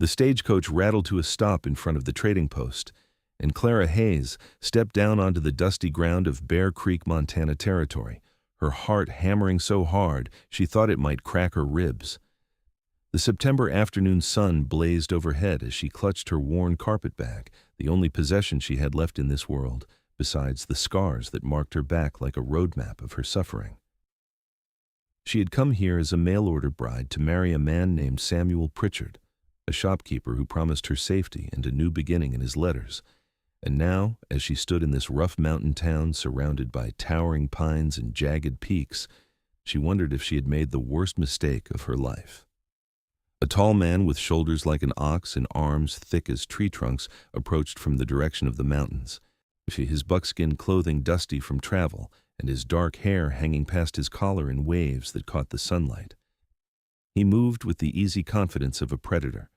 The stagecoach rattled to a stop in front of the trading post, and Clara Hayes stepped down onto the dusty ground of Bear Creek, Montana territory, her heart hammering so hard she thought it might crack her ribs. The September afternoon sun blazed overhead as she clutched her worn carpetbag, the only possession she had left in this world, besides the scars that marked her back like a roadmap of her suffering. She had come here as a mail-order bride to marry a man named Samuel Pritchard, a shopkeeper who promised her safety and a new beginning in his letters. And now, as she stood in this rough mountain town surrounded by towering pines and jagged peaks, she wondered if she had made the worst mistake of her life. A tall man with shoulders like an ox and arms thick as tree trunks approached from the direction of the mountains, his buckskin clothing dusty from travel and his dark hair hanging past his collar in waves that caught the sunlight. He moved with the easy confidence of a predator,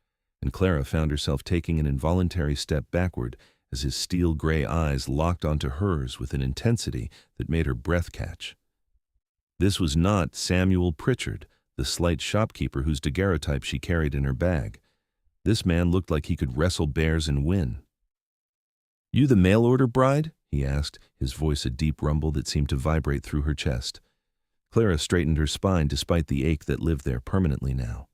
and Clara found herself taking an involuntary step backward as his steel-gray eyes locked onto hers with an intensity that made her breath catch. This was not Samuel Pritchard, the slight shopkeeper whose daguerreotype she carried in her bag. This man looked like he could wrestle bears and win. "You the mail-order bride?" he asked, his voice a deep rumble that seemed to vibrate through her chest. Clara straightened her spine despite the ache that lived there permanently now.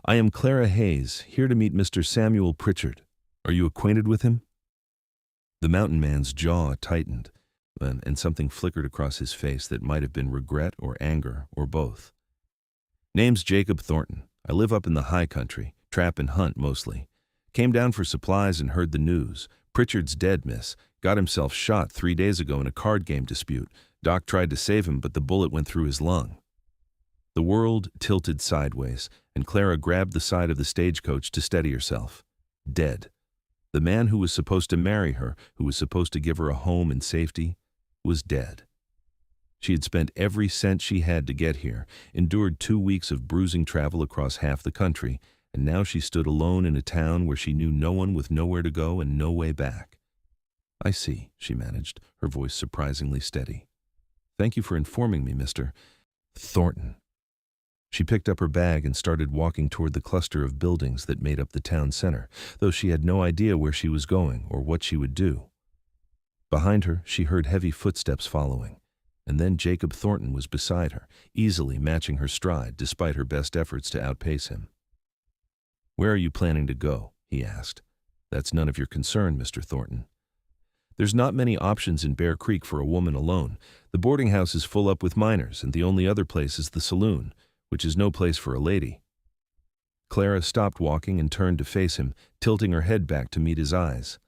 "I am Clara Hayes, here to meet Mr. Samuel Pritchard. Are you acquainted with him?" The mountain man's jaw tightened, and something flickered across his face that might have been regret or anger or both. "Name's Jacob Thornton. I live up in the high country, trap and hunt mostly. Came down for supplies and heard the news. Pritchard's dead, miss. Got himself shot 3 days ago in a card game dispute. Doc tried to save him, but the bullet went through his lung." The world tilted sideways, and Clara grabbed the side of the stagecoach to steady herself. Dead. The man who was supposed to marry her, who was supposed to give her a home and safety, was dead. She had spent every cent she had to get here, endured 2 weeks of bruising travel across half the country, and now she stood alone in a town where she knew no one with nowhere to go and no way back. "I see," she managed, her voice surprisingly steady. "Thank you for informing me, Mr. Thornton." She picked up her bag and started walking toward the cluster of buildings that made up the town center, though she had no idea where she was going or what she would do. Behind her, she heard heavy footsteps following, and then Jacob Thornton was beside her, easily matching her stride despite her best efforts to outpace him. "Where are you planning to go?" he asked. "That's none of your concern, Mr. Thornton." "There's not many options in Bear Creek for a woman alone. The boarding house is full up with minors, and the only other place is the saloon, which is no place for a lady." Clara stopped walking and turned to face him, tilting her head back to meet his eyes.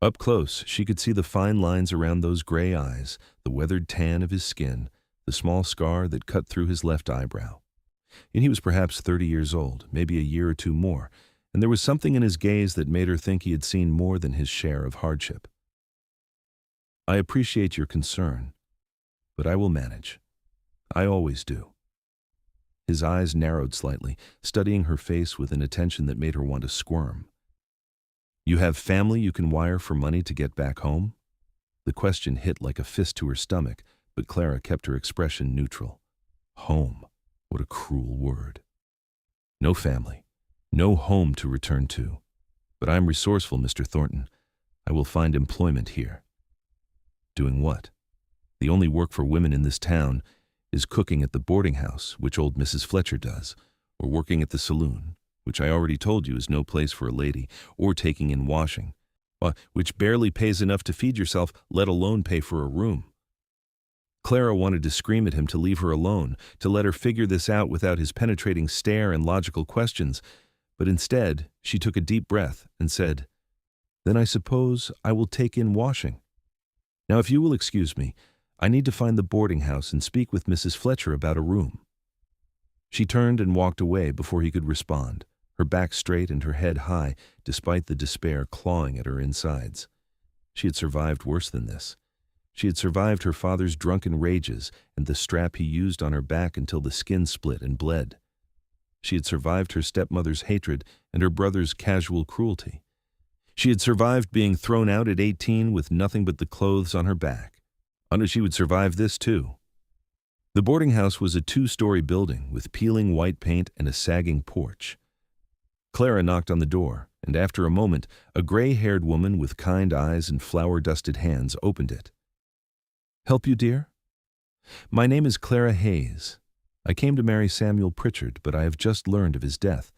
Up close, she could see the fine lines around those gray eyes, the weathered tan of his skin, the small scar that cut through his left eyebrow. And he was perhaps 30 years old, maybe a year or two more, and there was something in his gaze that made her think he had seen more than his share of hardship. "I appreciate your concern, but I will manage. I always do." His eyes narrowed slightly, studying her face with an attention that made her want to squirm. "You have family you can wire for money to get back home?" The question hit like a fist to her stomach, but Clara kept her expression neutral. Home. What a cruel word. "No family. No home to return to. But I am resourceful, Mr. Thornton. I will find employment here." "Doing what?" "The only work for women in this town is cooking at the boarding house, which old Mrs. Fletcher does, or working at the saloon, which I already told you is no place for a lady, or taking in washing, which barely pays enough to feed yourself, let alone pay for a room." Clara wanted to scream at him to leave her alone, to let her figure this out without his penetrating stare and logical questions, but instead she took a deep breath and said, "Then I suppose I will take in washing. Now, if you will excuse me, I need to find the boarding house and speak with Mrs. Fletcher about a room." She turned and walked away before he could respond, her back straight and her head high, despite the despair clawing at her insides. She had survived worse than this. She had survived her father's drunken rages and the strap he used on her back until the skin split and bled. She had survived her stepmother's hatred and her brother's casual cruelty. She had survived being thrown out at 18 with nothing but the clothes on her back. She would survive this too. The boarding house was a 2-story building with peeling white paint and a sagging porch. Clara knocked on the door, and after a moment, a gray-haired woman with kind eyes and flour-dusted hands opened it. "Help you, dear? My name is Clara Hayes. I came to marry Samuel Pritchard, but I have just learned of his death.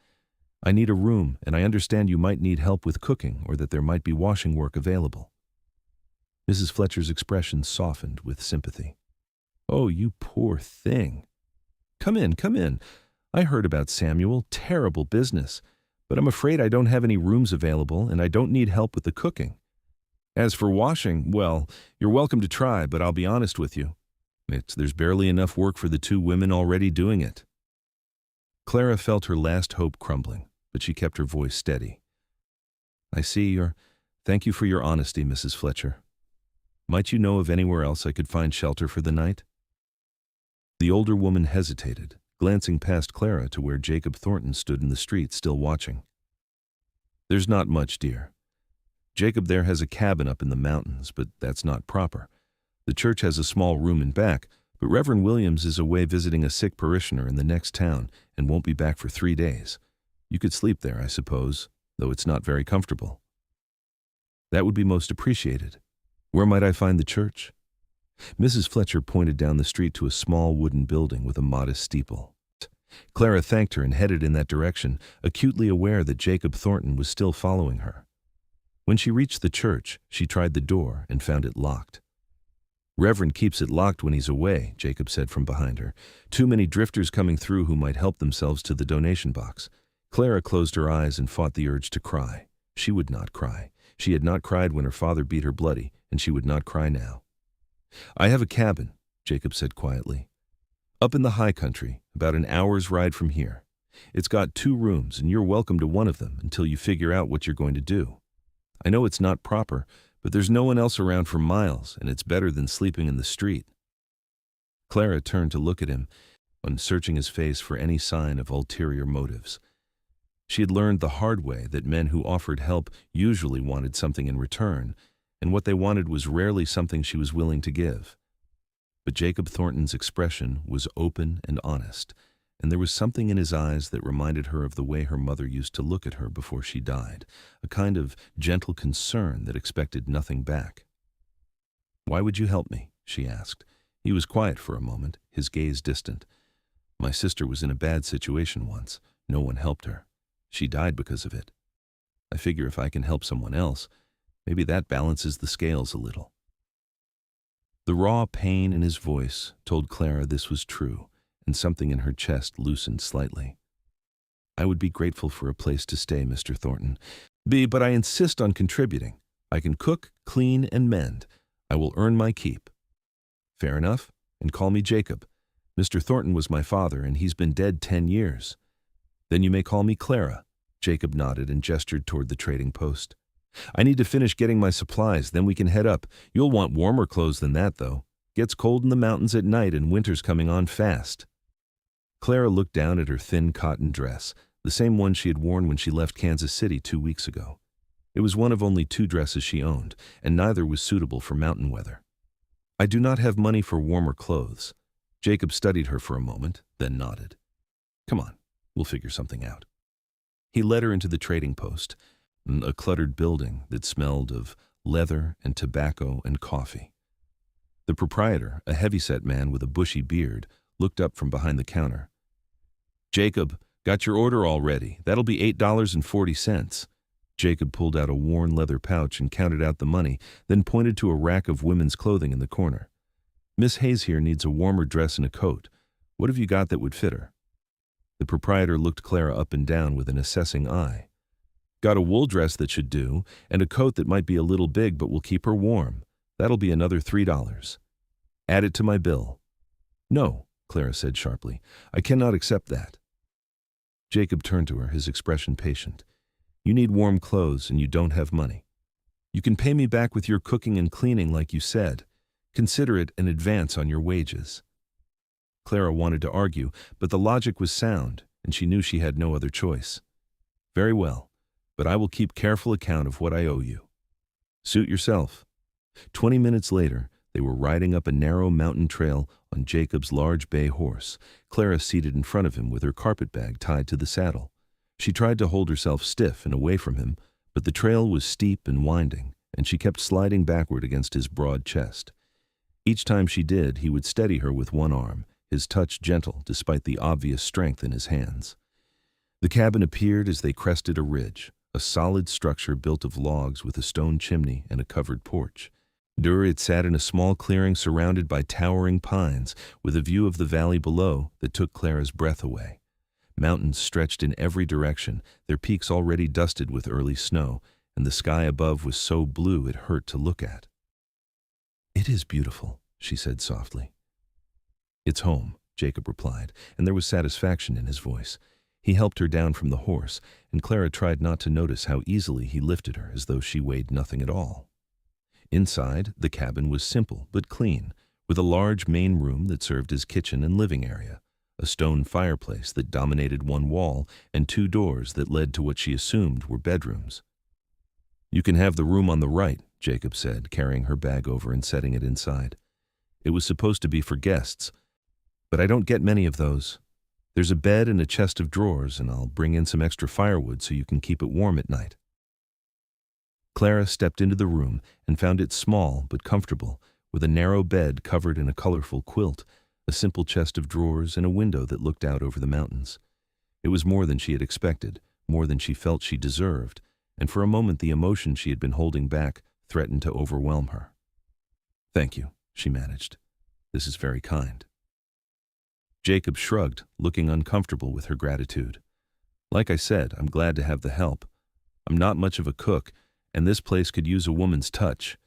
I need a room, and I understand you might need help with cooking or that there might be washing work available." Mrs. Fletcher's expression softened with sympathy. "Oh, you poor thing. Come in, come in. I heard about Samuel. Terrible business. But I'm afraid I don't have any rooms available, and I don't need help with the cooking. As for washing, well, you're welcome to try, but I'll be honest with you. There's barely enough work for the two women already doing it." Clara felt her last hope crumbling, but she kept her voice steady. "I see. Thank you for your honesty, Mrs. Fletcher. Might you know of anywhere else I could find shelter for the night?" The older woman hesitated, glancing past Clara to where Jacob Thornton stood in the street, still watching. "There's not much, dear. Jacob there has a cabin up in the mountains, but that's not proper. The church has a small room in back, but Reverend Williams is away visiting a sick parishioner in the next town and won't be back for 3 days. You could sleep there, I suppose, though it's not very comfortable." "That would be most appreciated. Where might I find the church?" Mrs. Fletcher pointed down the street to a small wooden building with a modest steeple. Clara thanked her and headed in that direction, acutely aware that Jacob Thornton was still following her. When she reached the church, she tried the door and found it locked. "Reverend keeps it locked when he's away," Jacob said from behind her. "Too many drifters coming through who might help themselves to the donation box." Clara closed her eyes and fought the urge to cry. She would not cry. She had not cried when her father beat her bloody, and she would not cry now. "I have a cabin," Jacob said quietly. "Up in the high country, about an hour's ride from here. It's got 2 rooms, and you're welcome to one of them until you figure out what you're going to do. I know it's not proper, but there's no one else around for miles, and it's better than sleeping in the street." Clara turned to look at him, searching his face for any sign of ulterior motives. She had learned the hard way that men who offered help usually wanted something in return, and what they wanted was rarely something she was willing to give. But Jacob Thornton's expression was open and honest, and there was something in his eyes that reminded her of the way her mother used to look at her before she died, a kind of gentle concern that expected nothing back. "Why would you help me?" she asked. He was quiet for a moment, his gaze distant. "My sister was in a bad situation once. No one helped her. She died because of it. I figure if I can help someone else, maybe that balances the scales a little." The raw pain in his voice told Clara this was true, and something in her chest loosened slightly. "I would be grateful for a place to stay, Mr. Thornton. But I insist on contributing. I can cook, clean, and mend. I will earn my keep." "Fair enough, and call me Jacob. Mr. Thornton was my father, and he's been dead 10 years. "Then you may call me Clara." Jacob nodded and gestured toward the trading post. "I need to finish getting my supplies, then we can head up. You'll want warmer clothes than that, though. Gets cold in the mountains at night and winter's coming on fast." Clara looked down at her thin cotton dress, the same one she had worn when she left Kansas City 2 weeks ago. It was one of only 2 dresses she owned, and neither was suitable for mountain weather. "I do not have money for warmer clothes." Jacob studied her for a moment, then nodded. "Come on, we'll figure something out." He led her into the trading post, a cluttered building that smelled of leather and tobacco and coffee. The proprietor, a heavyset man with a bushy beard, looked up from behind the counter. "Jacob, got your order all ready. That'll be $8.40. Jacob pulled out a worn leather pouch and counted out the money, then pointed to a rack of women's clothing in the corner. "Miss Hayes here needs a warmer dress and a coat. What have you got that would fit her?" The proprietor looked Clara up and down with an assessing eye. "Got a wool dress that should do, and a coat that might be a little big but will keep her warm. That'll be another $3. Add it to my bill." "No," Clara said sharply. "I cannot accept that." Jacob turned to her, his expression patient. "You need warm clothes and you don't have money. You can pay me back with your cooking and cleaning like you said. Consider it an advance on your wages." Clara wanted to argue, but the logic was sound, and she knew she had no other choice. "Very well, but I will keep careful account of what I owe you." "Suit yourself." 20 minutes later, they were riding up a narrow mountain trail on Jacob's large bay horse, Clara seated in front of him with her carpet bag tied to the saddle. She tried to hold herself stiff and away from him, but the trail was steep and winding, and she kept sliding backward against his broad chest. Each time she did, he would steady her with one arm, his touch gentle despite the obvious strength in his hands. The cabin appeared as they crested a ridge, a solid structure built of logs with a stone chimney and a covered porch. It sat in a small clearing surrounded by towering pines, with a view of the valley below that took Clara's breath away. Mountains stretched in every direction, their peaks already dusted with early snow, and the sky above was so blue it hurt to look at. "It is beautiful," she said softly. "It's home," Jacob replied, and there was satisfaction in his voice. He helped her down from the horse, and Clara tried not to notice how easily he lifted her as though she weighed nothing at all. Inside, the cabin was simple but clean, with a large main room that served as kitchen and living area, a stone fireplace that dominated one wall, and two doors that led to what she assumed were bedrooms. "You can have the room on the right," Jacob said, carrying her bag over and setting it inside. "It was supposed to be for guests, but I don't get many of those. There's a bed and a chest of drawers, and I'll bring in some extra firewood so you can keep it warm at night." Clara stepped into the room and found it small but comfortable, with a narrow bed covered in a colorful quilt, a simple chest of drawers, and a window that looked out over the mountains. It was more than she had expected, more than she felt she deserved, and for a moment the emotion she had been holding back threatened to overwhelm her. "Thank you," she managed. "This is very kind." Jacob shrugged, looking uncomfortable with her gratitude. "Like I said, I'm glad to have the help. I'm not much of a cook, and this place could use a woman's touch.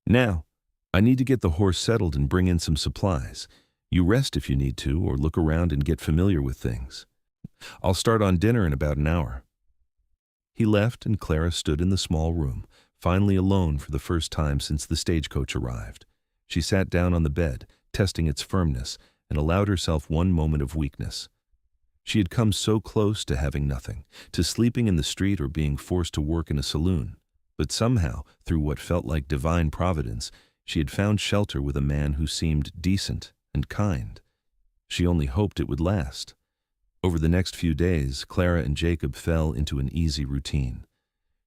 Now, I need to get the horse settled and bring in some supplies. You rest if you need to, or look around and get familiar with things. I'll start on dinner in about an hour." He left, and Clara stood in the small room, finally alone for the first time since the stagecoach arrived. She sat down on the bed, testing its firmness, and allowed herself one moment of weakness. She had come so close to having nothing, to sleeping in the street or being forced to work in a saloon. But somehow, through what felt like divine providence, she had found shelter with a man who seemed decent and kind. She only hoped it would last. Over the next few days, Clara and Jacob fell into an easy routine.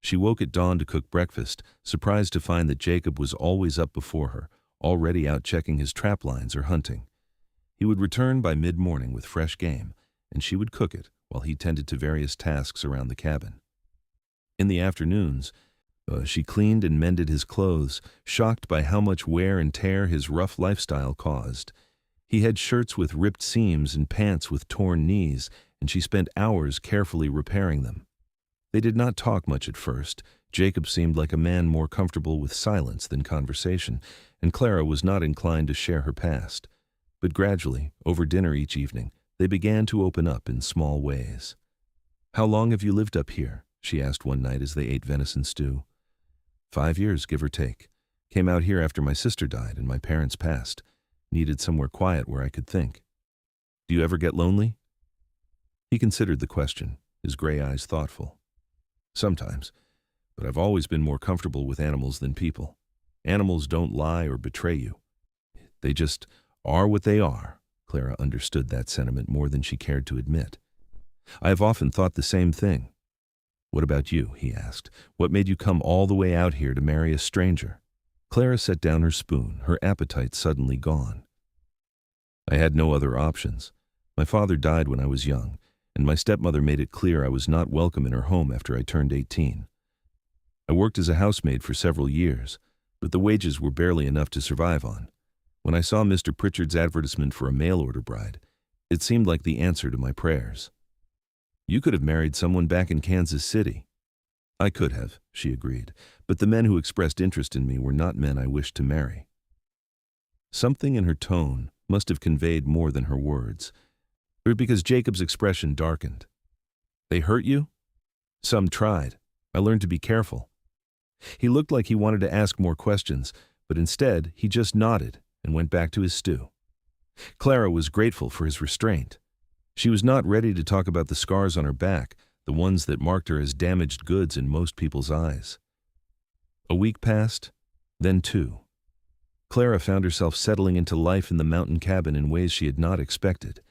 She woke at dawn to cook breakfast, surprised to find that Jacob was always up before her, already out checking his trap lines or hunting. He would return by mid-morning with fresh game, and she would cook it while he tended to various tasks around the cabin. In the afternoons, she cleaned and mended his clothes, shocked by how much wear and tear his rough lifestyle caused. He had shirts with ripped seams and pants with torn knees, and she spent hours carefully repairing them. They did not talk much at first. Jacob seemed like a man more comfortable with silence than conversation, and Clara was not inclined to share her past. But gradually, over dinner each evening, they began to open up in small ways. "How long have you lived up here?" she asked one night as they ate venison stew. 5 years, give or take. Came out here after my sister died and my parents passed. Needed somewhere quiet where I could think. Do you ever get lonely?" He considered the question, his gray eyes thoughtful. "Sometimes, but I've always been more comfortable with animals than people. Animals don't lie or betray you. They just are what they are." Clara understood that sentiment more than she cared to admit. "I have often thought the same thing." "What about you?" he asked. "What made you come all the way out here to marry a stranger?" Clara set down her spoon, her appetite suddenly gone. "I had no other options. My father died when I was young, and my stepmother made it clear I was not welcome in her home after I turned 18. I worked as a housemaid for several years, but the wages were barely enough to survive on. When I saw Mr. Pritchard's advertisement for a mail-order bride, it seemed like the answer to my prayers." "You could have married someone back in Kansas City." "I could have," she agreed, "but the men who expressed interest in me were not men I wished to marry." Something in her tone must have conveyed more than her words, or because Jacob's expression darkened. "They hurt you?" "Some tried. I learned to be careful." He looked like he wanted to ask more questions, but instead he just nodded and went back to his stew. Clara was grateful for his restraint. She was not ready to talk about the scars on her back, the ones that marked her as damaged goods in most people's eyes. A week passed, then 2. Clara found herself settling into life in the mountain cabin in ways she had not expected.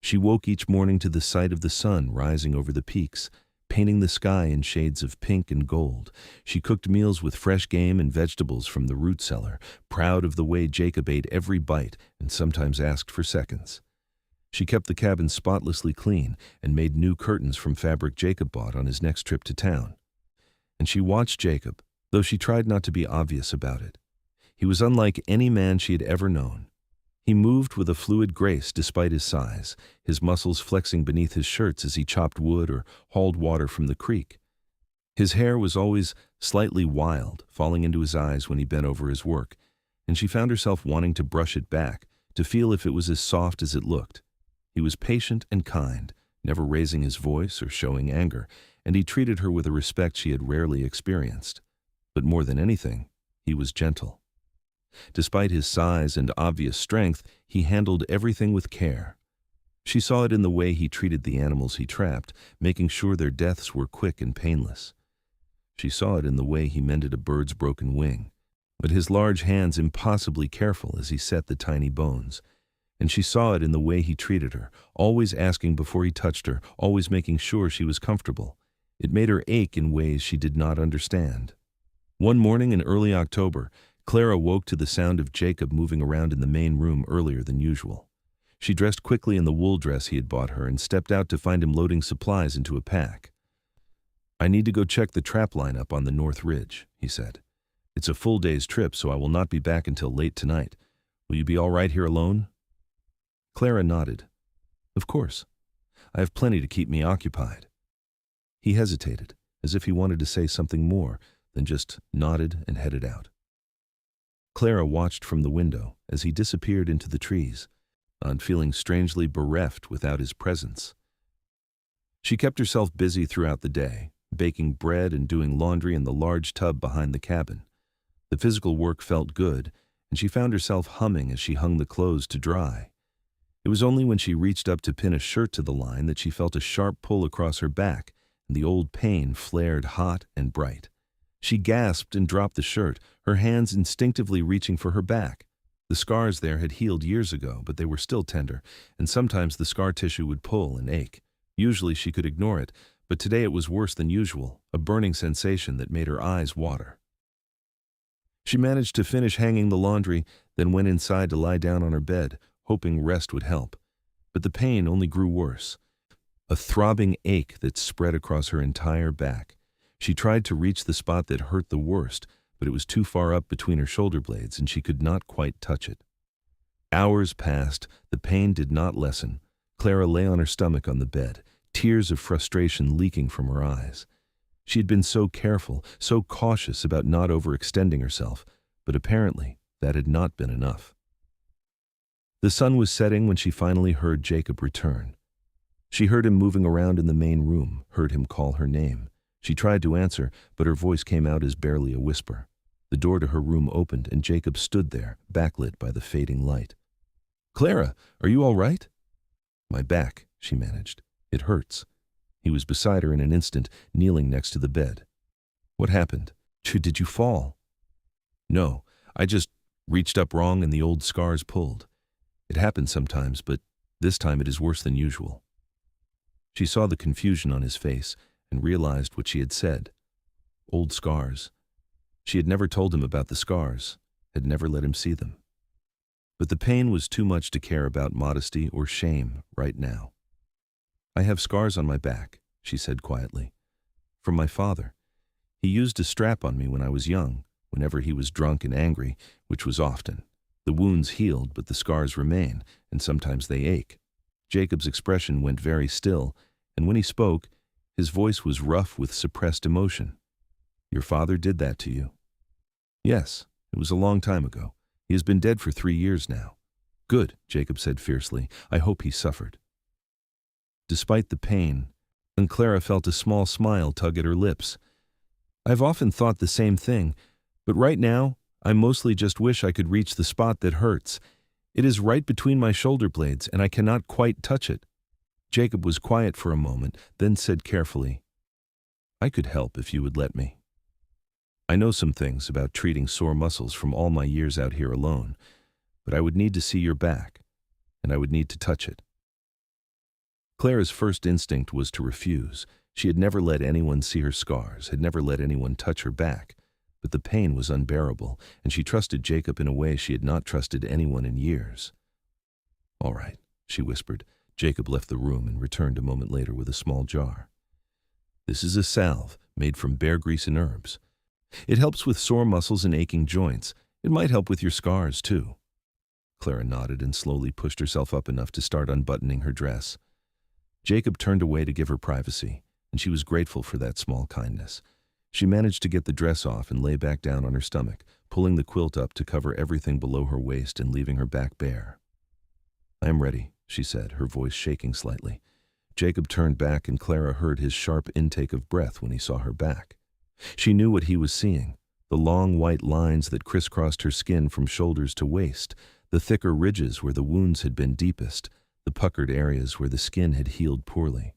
She woke each morning to the sight of the sun rising over the peaks, painting the sky in shades of pink and gold. She cooked meals with fresh game and vegetables from the root cellar, proud of the way Jacob ate every bite and sometimes asked for seconds. She kept the cabin spotlessly clean and made new curtains from fabric Jacob bought on his next trip to town. And she watched Jacob, though she tried not to be obvious about it. He was unlike any man she had ever known. He moved with a fluid grace despite his size, his muscles flexing beneath his shirts as he chopped wood or hauled water from the creek. His hair was always slightly wild, falling into his eyes when he bent over his work, and she found herself wanting to brush it back, to feel if it was as soft as it looked. He was patient and kind, never raising his voice or showing anger, and he treated her with a respect she had rarely experienced. But more than anything, he was gentle. Despite his size and obvious strength, he handled everything with care. She saw it in the way he treated the animals he trapped, making sure their deaths were quick and painless. She saw it in the way he mended a bird's broken wing, but his large hands impossibly careful as he set the tiny bones. And she saw it in the way he treated her, always asking before he touched her, always making sure she was comfortable. It made her ache in ways she did not understand. One morning in early October, Clara woke to the sound of Jacob moving around in the main room earlier than usual. She dressed quickly in the wool dress he had bought her and stepped out to find him loading supplies into a pack. "I need to go check the trap line up on the North Ridge," he said. "It's a full day's trip, so I will not be back until late tonight. Will you be all right here alone?" Clara nodded. "Of course. I have plenty to keep me occupied." He hesitated, as if he wanted to say something more, then just nodded and headed out. Clara watched from the window as he disappeared into the trees, feeling strangely bereft without his presence. She kept herself busy throughout the day, baking bread and doing laundry in the large tub behind the cabin. The physical work felt good, and she found herself humming as she hung the clothes to dry. It was only when she reached up to pin a shirt to the line that she felt a sharp pull across her back, and the old pain flared hot and bright. She gasped and dropped the shirt, her hands instinctively reaching for her back. The scars there had healed years ago, but they were still tender, and sometimes the scar tissue would pull and ache. Usually she could ignore it, but today it was worse than usual, a burning sensation that made her eyes water. She managed to finish hanging the laundry, then went inside to lie down on her bed, hoping rest would help. But the pain only grew worse, a throbbing ache that spread across her entire back. She tried to reach the spot that hurt the worst, but it was too far up between her shoulder blades and she could not quite touch it. Hours passed, the pain did not lessen. Clara lay on her stomach on the bed, tears of frustration leaking from her eyes. She had been so careful, so cautious about not overextending herself, but apparently that had not been enough. The sun was setting when she finally heard Jacob return. She heard him moving around in the main room, heard him call her name. She tried to answer, but her voice came out as barely a whisper. The door to her room opened, and Jacob stood there, backlit by the fading light. "Clara, are you all right?" "My back," she managed. "It hurts." He was beside her in an instant, kneeling next to the bed. "What happened? Did you fall?" "No, I just reached up wrong and the old scars pulled. It happens sometimes, but this time it is worse than usual." She saw the confusion on his face and realized what she had said. Old scars. She had never told him about the scars, had never let him see them. But the pain was too much to care about modesty or shame right now. "I have scars on my back," she said quietly. "From my father. He used a strap on me when I was young, whenever he was drunk and angry, which was often. The wounds healed, but the scars remain, and sometimes they ache." Jacob's expression went very still, and when he spoke, his voice was rough with suppressed emotion. "Your father did that to you?" "Yes, it was a long time ago. He has been dead for 3 years now." "Good," Jacob said fiercely. "I hope he suffered." Despite the pain, and Clara felt a small smile tug at her lips. "I've often thought the same thing, but right now, I mostly just wish I could reach the spot that hurts. It is right between my shoulder blades, and I cannot quite touch it." Jacob was quiet for a moment, then said carefully, "I could help if you would let me. I know some things about treating sore muscles from all my years out here alone, but I would need to see your back, and I would need to touch it." Clara's first instinct was to refuse. She had never let anyone see her scars, had never let anyone touch her back. But the pain was unbearable, and she trusted Jacob in a way she had not trusted anyone in years. "All right," she whispered. Jacob left the room and returned a moment later with a small jar. "This is a salve made from bear grease and herbs. It helps with sore muscles and aching joints. It might help with your scars, too." Clara nodded and slowly pushed herself up enough to start unbuttoning her dress. Jacob turned away to give her privacy, and she was grateful for that small kindness. She managed to get the dress off and lay back down on her stomach, pulling the quilt up to cover everything below her waist and leaving her back bare. "I am ready," she said, her voice shaking slightly. Jacob turned back and Clara heard his sharp intake of breath when he saw her back. She knew what he was seeing, the long white lines that crisscrossed her skin from shoulders to waist, the thicker ridges where the wounds had been deepest, the puckered areas where the skin had healed poorly.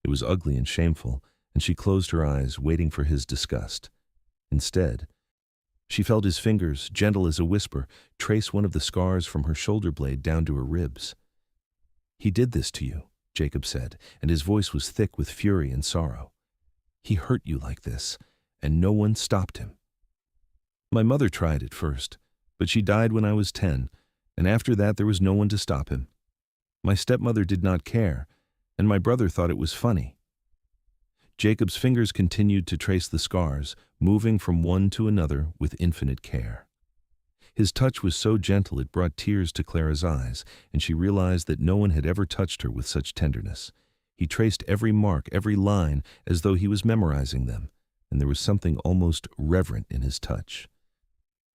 It was ugly and shameful, and she closed her eyes, waiting for his disgust. Instead, she felt his fingers, gentle as a whisper, trace one of the scars from her shoulder blade down to her ribs. "He did this to you," Jacob said, and his voice was thick with fury and sorrow. "He hurt you like this, and no one stopped him. My mother tried at first, but she died when I was 10, and after that there was no one to stop him. My stepmother did not care, and my brother thought it was funny." Jacob's fingers continued to trace the scars, moving from one to another with infinite care. His touch was so gentle it brought tears to Clara's eyes, and she realized that no one had ever touched her with such tenderness. He traced every mark, every line, as though he was memorizing them, and there was something almost reverent in his touch.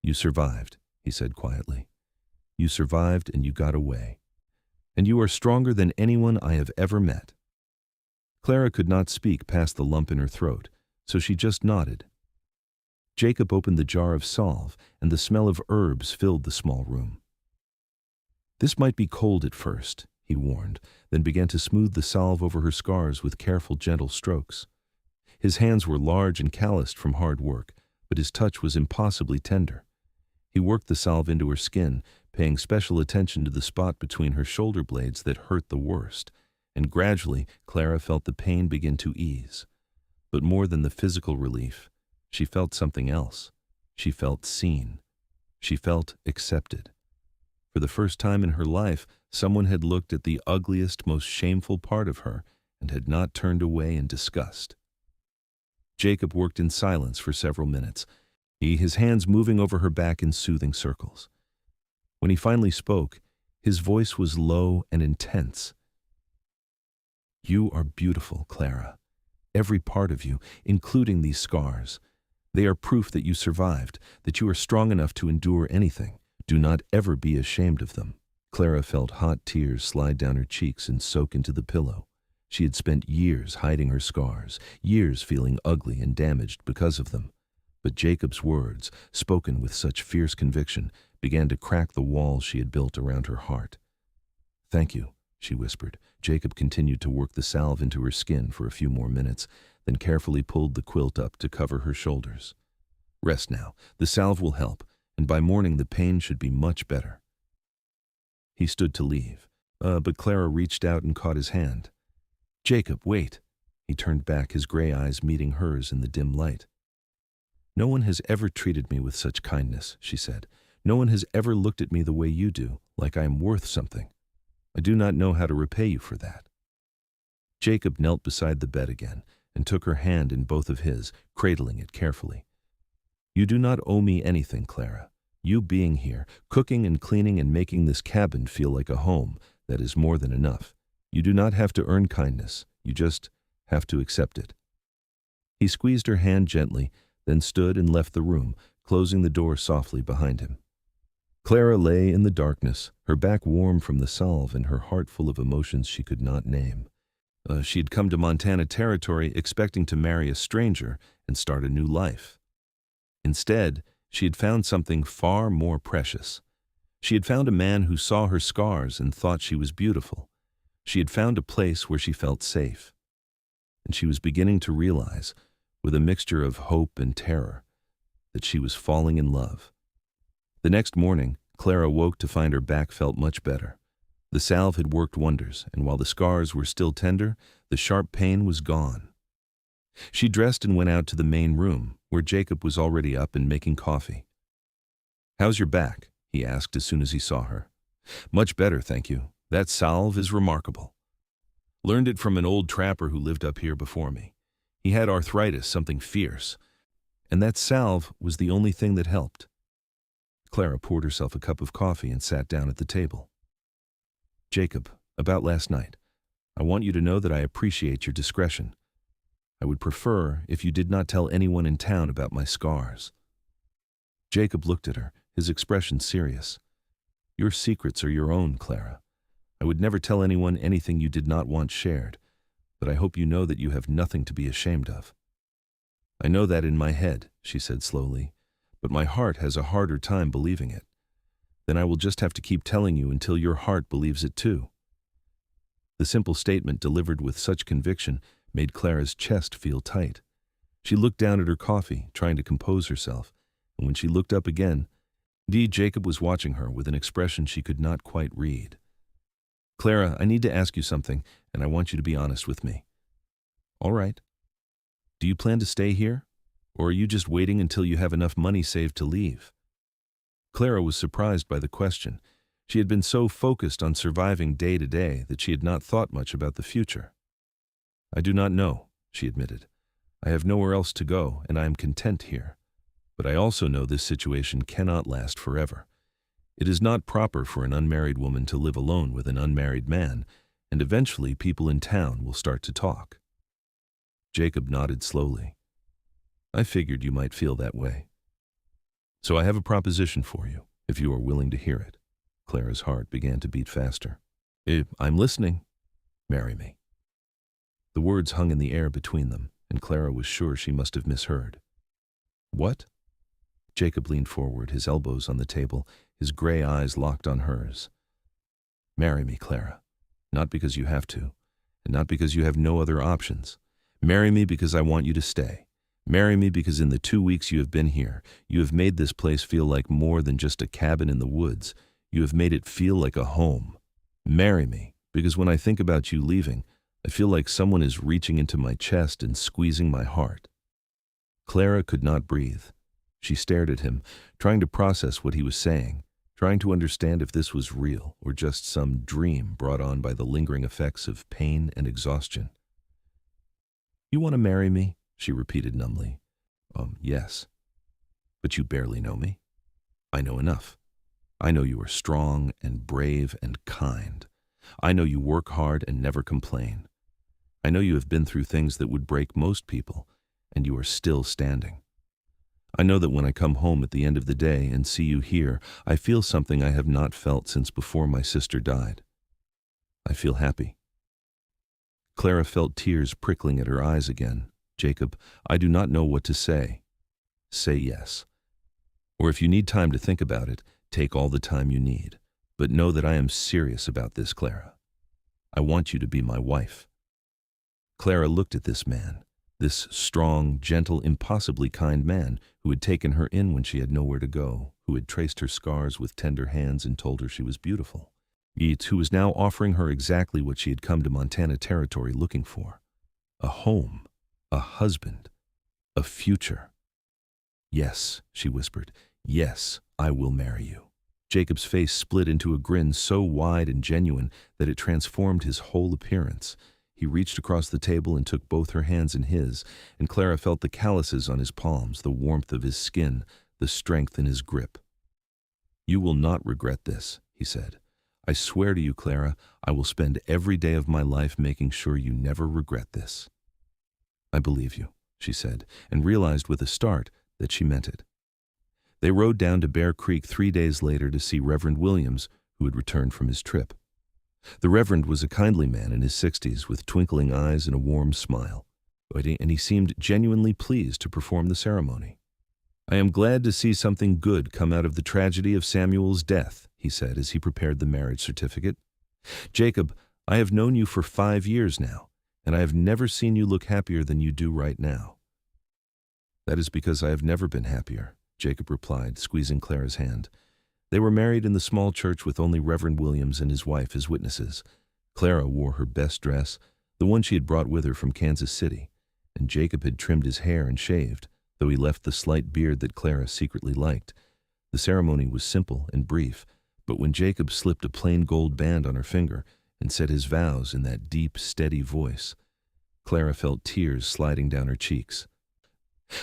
"You survived," he said quietly. "You survived and you got away. And you are stronger than anyone I have ever met." Clara could not speak past the lump in her throat, so she just nodded. Jacob opened the jar of salve, and the smell of herbs filled the small room. "This might be cold at first," he warned, then began to smooth the salve over her scars with careful, gentle strokes. His hands were large and calloused from hard work, but his touch was impossibly tender. He worked the salve into her skin, paying special attention to the spot between her shoulder blades that hurt the worst, and gradually Clara felt the pain begin to ease. But more than the physical relief, she felt something else. She felt seen. She felt accepted. For the first time in her life, someone had looked at the ugliest, most shameful part of her and had not turned away in disgust. Jacob worked in silence for several minutes, his hands moving over her back in soothing circles. When he finally spoke, his voice was low and intense. "You are beautiful, Clara. Every part of you, including these scars. They are proof that you survived, that you are strong enough to endure anything. Do not ever be ashamed of them." Clara felt hot tears slide down her cheeks and soak into the pillow. She had spent years hiding her scars, years feeling ugly and damaged because of them. But Jacob's words, spoken with such fierce conviction, began to crack the walls she had built around her heart. "Thank you," she whispered. Jacob continued to work the salve into her skin for a few more minutes, then carefully pulled the quilt up to cover her shoulders. "Rest now. The salve will help, and by morning the pain should be much better." He stood to leave, but Clara reached out and caught his hand. "Jacob, wait." He turned back, his gray eyes meeting hers in the dim light. "No one has ever treated me with such kindness," she said. "No one has ever looked at me the way you do, like I am worth something. I do not know how to repay you for that." Jacob knelt beside the bed again and took her hand in both of his, cradling it carefully. "You do not owe me anything, Clara. You being here, cooking and cleaning and making this cabin feel like a home, that is more than enough. You do not have to earn kindness. You just have to accept it." He squeezed her hand gently, then stood and left the room, closing the door softly behind him. Clara lay in the darkness, her back warm from the salve and her heart full of emotions she could not name. She had come to Montana Territory expecting to marry a stranger and start a new life. Instead, she had found something far more precious. She had found a man who saw her scars and thought she was beautiful. She had found a place where she felt safe. And she was beginning to realize, with a mixture of hope and terror, that she was falling in love. The next morning, Clara woke to find her back felt much better. The salve had worked wonders, and while the scars were still tender, the sharp pain was gone. She dressed and went out to the main room, where Jacob was already up and making coffee. "How's your back?" he asked as soon as he saw her. "Much better, thank you. That salve is remarkable. Learned it from an old trapper who lived up here before me. He had arthritis, something fierce, and that salve was the only thing that helped." Clara poured herself a cup of coffee and sat down at the table. "Jacob, about last night, I want you to know that I appreciate your discretion. I would prefer if you did not tell anyone in town about my scars." Jacob looked at her, his expression serious. "Your secrets are your own, Clara. I would never tell anyone anything you did not want shared, but I hope you know that you have nothing to be ashamed of." "I know that in my head," she said slowly, "but my heart has a harder time believing it. Then I will just have to keep telling you until your heart believes it too." The simple statement delivered with such conviction made Clara's chest feel tight. She looked down at her coffee, trying to compose herself, and when she looked up again, indeed Jacob was watching her with an expression she could not quite read. "Clara, I need to ask you something, and I want you to be honest with me." "All right. Do you plan to stay here, or are you just waiting until you have enough money saved to leave?" Clara was surprised by the question. She had been so focused on surviving day to day that she had not thought much about the future. "I do not know," she admitted. "I have nowhere else to go, and I am content here. But I also know this situation cannot last forever. It is not proper for an unmarried woman to live alone with an unmarried man, and eventually people in town will start to talk." Jacob nodded slowly. "I figured you might feel that way. So I have a proposition for you, if you are willing to hear it." Clara's heart began to beat faster. "I'm listening." "Marry me." The words hung in the air between them, and Clara was sure she must have misheard. "What?" Jacob leaned forward, his elbows on the table, his gray eyes locked on hers. "Marry me, Clara. Not because you have to, and not because you have no other options. Marry me because I want you to stay. Marry me because in the 2 weeks you have been here, you have made this place feel like more than just a cabin in the woods. You have made it feel like a home. Marry me because when I think about you leaving, I feel like someone is reaching into my chest and squeezing my heart." Clara could not breathe. She stared at him, trying to process what he was saying, trying to understand if this was real or just some dream brought on by the lingering effects of pain and exhaustion. "You want to marry me?" she repeated numbly. Yes. But you barely know me." "I know enough. I know you are strong and brave and kind. I know you work hard and never complain. I know you have been through things that would break most people, and you are still standing. I know that when I come home at the end of the day and see you here, I feel something I have not felt since before my sister died. I feel happy." Clara felt tears prickling at her eyes again. "Jacob, I do not know what to say." "Say yes. Or if you need time to think about it, take all the time you need. But know that I am serious about this, Clara. I want you to be my wife." Clara looked at this man, this strong, gentle, impossibly kind man who had taken her in when she had nowhere to go, who had traced her scars with tender hands and told her she was beautiful. Yet who was now offering her exactly what she had come to Montana Territory looking for: a home, a husband, a future. "Yes," she whispered, "yes, I will marry you." Jacob's face split into a grin so wide and genuine that it transformed his whole appearance. He reached across the table and took both her hands in his, and Clara felt the calluses on his palms, the warmth of his skin, the strength in his grip. "You will not regret this," he said. "I swear to you, Clara, I will spend every day of my life making sure you never regret this." "I believe you," she said, and realized with a start that she meant it. They rode down to Bear Creek 3 days later to see Reverend Williams, who had returned from his trip. The Reverend was a kindly man in his 60s with twinkling eyes and a warm smile, and he seemed genuinely pleased to perform the ceremony. "I am glad to see something good come out of the tragedy of Samuel's death," he said as he prepared the marriage certificate. "Jacob, I have known you for 5 years now, and I have never seen you look happier than you do right now." "That is because I have never been happier," Jacob replied, squeezing Clara's hand. They were married in the small church with only Reverend Williams and his wife as witnesses. Clara wore her best dress, the one she had brought with her from Kansas City, and Jacob had trimmed his hair and shaved, though he left the slight beard that Clara secretly liked. The ceremony was simple and brief, but when Jacob slipped a plain gold band on her finger and said his vows in that deep, steady voice, Clara felt tears sliding down her cheeks.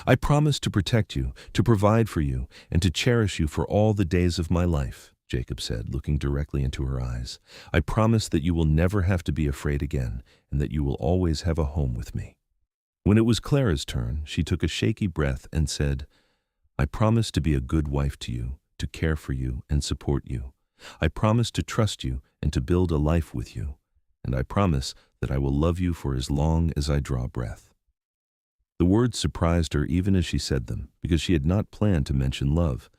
"I promise to protect you, to provide for you, and to cherish you for all the days of my life," Jacob said, looking directly into her eyes. "I promise that you will never have to be afraid again, and that you will always have a home with me." When it was Clara's turn, she took a shaky breath and said, "I promise to be a good wife to you, to care for you and support you. I promise to trust you and to build a life with you. And I promise that I will love you for as long as I draw breath." The words surprised her even as she said them, because she had not planned to mention love.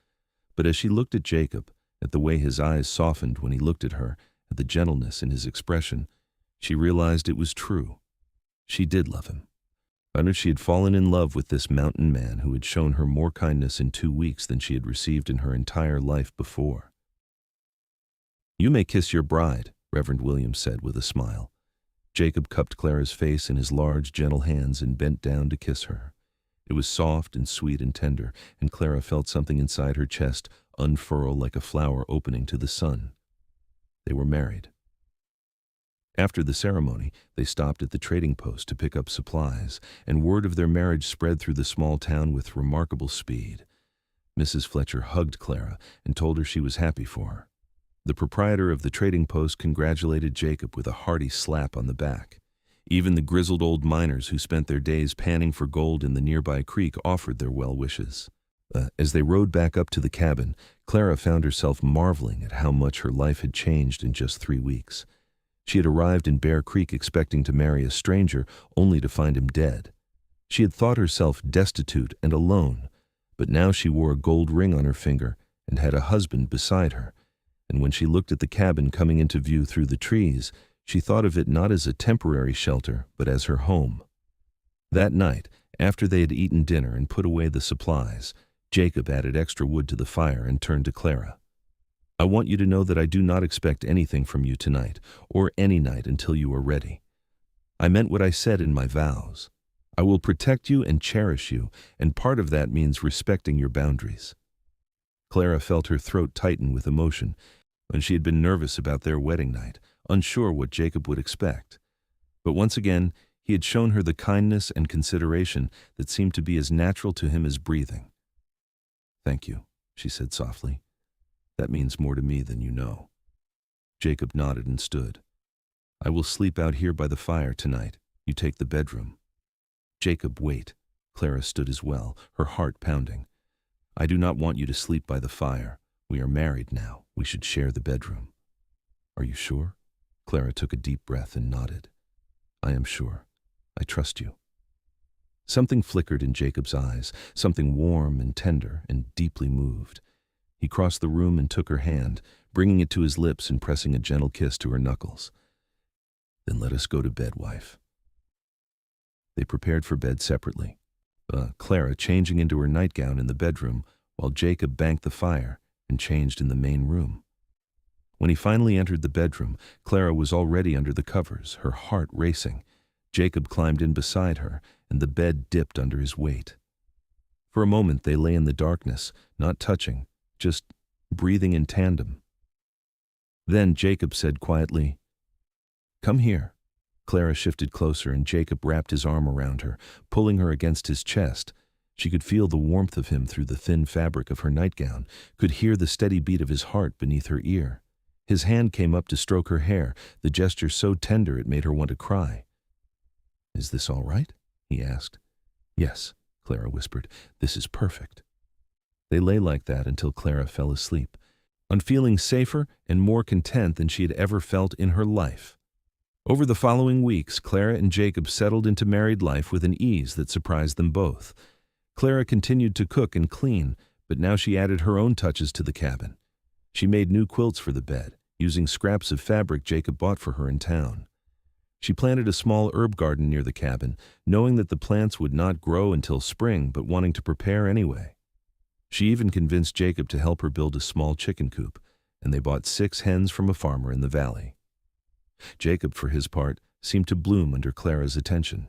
But as she looked at Jacob, at the way his eyes softened when he looked at her, at the gentleness in his expression, she realized it was true. She did love him. And she had fallen in love with this mountain man who had shown her more kindness in 2 weeks than she had received in her entire life before. "You may kiss your bride," Reverend Williams said with a smile. Jacob cupped Clara's face in his large, gentle hands and bent down to kiss her. It was soft and sweet and tender, and Clara felt something inside her chest unfurl like a flower opening to the sun. They were married. After the ceremony, they stopped at the trading post to pick up supplies, and word of their marriage spread through the small town with remarkable speed. Mrs. Fletcher hugged Clara and told her she was happy for her. The proprietor of the trading post congratulated Jacob with a hearty slap on the back. Even the grizzled old miners who spent their days panning for gold in the nearby creek offered their well wishes. As they rode back up to the cabin, Clara found herself marveling at how much her life had changed in just 3 weeks. She had arrived in Bear Creek expecting to marry a stranger, only to find him dead. She had thought herself destitute and alone, but now she wore a gold ring on her finger and had a husband beside her. And when she looked at the cabin coming into view through the trees, she thought of it not as a temporary shelter, but as her home. That night, after they had eaten dinner and put away the supplies, Jacob added extra wood to the fire and turned to Clara. "I want you to know that I do not expect anything from you tonight, or any night until you are ready. I meant what I said in my vows. I will protect you and cherish you, and part of that means respecting your boundaries." Clara felt her throat tighten with emotion, and she had been nervous about their wedding night, unsure what Jacob would expect. But once again, he had shown her the kindness and consideration that seemed to be as natural to him as breathing. "Thank you," she said softly. "That means more to me than you know." Jacob nodded and stood. "I will sleep out here by the fire tonight. You take the bedroom." "Jacob, wait." Clara stood as well, her heart pounding. "I do not want you to sleep by the fire. We are married now. We should share the bedroom." "Are you sure?" Clara took a deep breath and nodded. "I am sure. I trust you." Something flickered in Jacob's eyes, something warm and tender and deeply moved. He crossed the room and took her hand, bringing it to his lips and pressing a gentle kiss to her knuckles. "Then let us go to bed, wife." They prepared for bed separately, Clara changing into her nightgown in the bedroom, while Jacob banked the fire and changed in the main room. When he finally entered the bedroom, Clara was already under the covers, her heart racing. Jacob climbed in beside her, and the bed dipped under his weight. For a moment they lay in the darkness, not touching, just breathing in tandem. Then Jacob said quietly, "Come here." Clara shifted closer, and Jacob wrapped his arm around her, pulling her against his chest. She could feel the warmth of him through the thin fabric of her nightgown, could hear the steady beat of his heart beneath her ear. His hand came up to stroke her hair, the gesture so tender it made her want to cry. "Is this all right?" he asked. "Yes," Clara whispered. "This is perfect." They lay like that until Clara fell asleep, feeling safer and more content than she had ever felt in her life. Over the following weeks, Clara and Jacob settled into married life with an ease that surprised them both. Clara continued to cook and clean, but now she added her own touches to the cabin. She made new quilts for the bed, using scraps of fabric Jacob bought for her in town. She planted a small herb garden near the cabin, knowing that the plants would not grow until spring, but wanting to prepare anyway. She even convinced Jacob to help her build a small chicken coop, and they bought 6 hens from a farmer in the valley. Jacob, for his part, seemed to bloom under Clara's attention.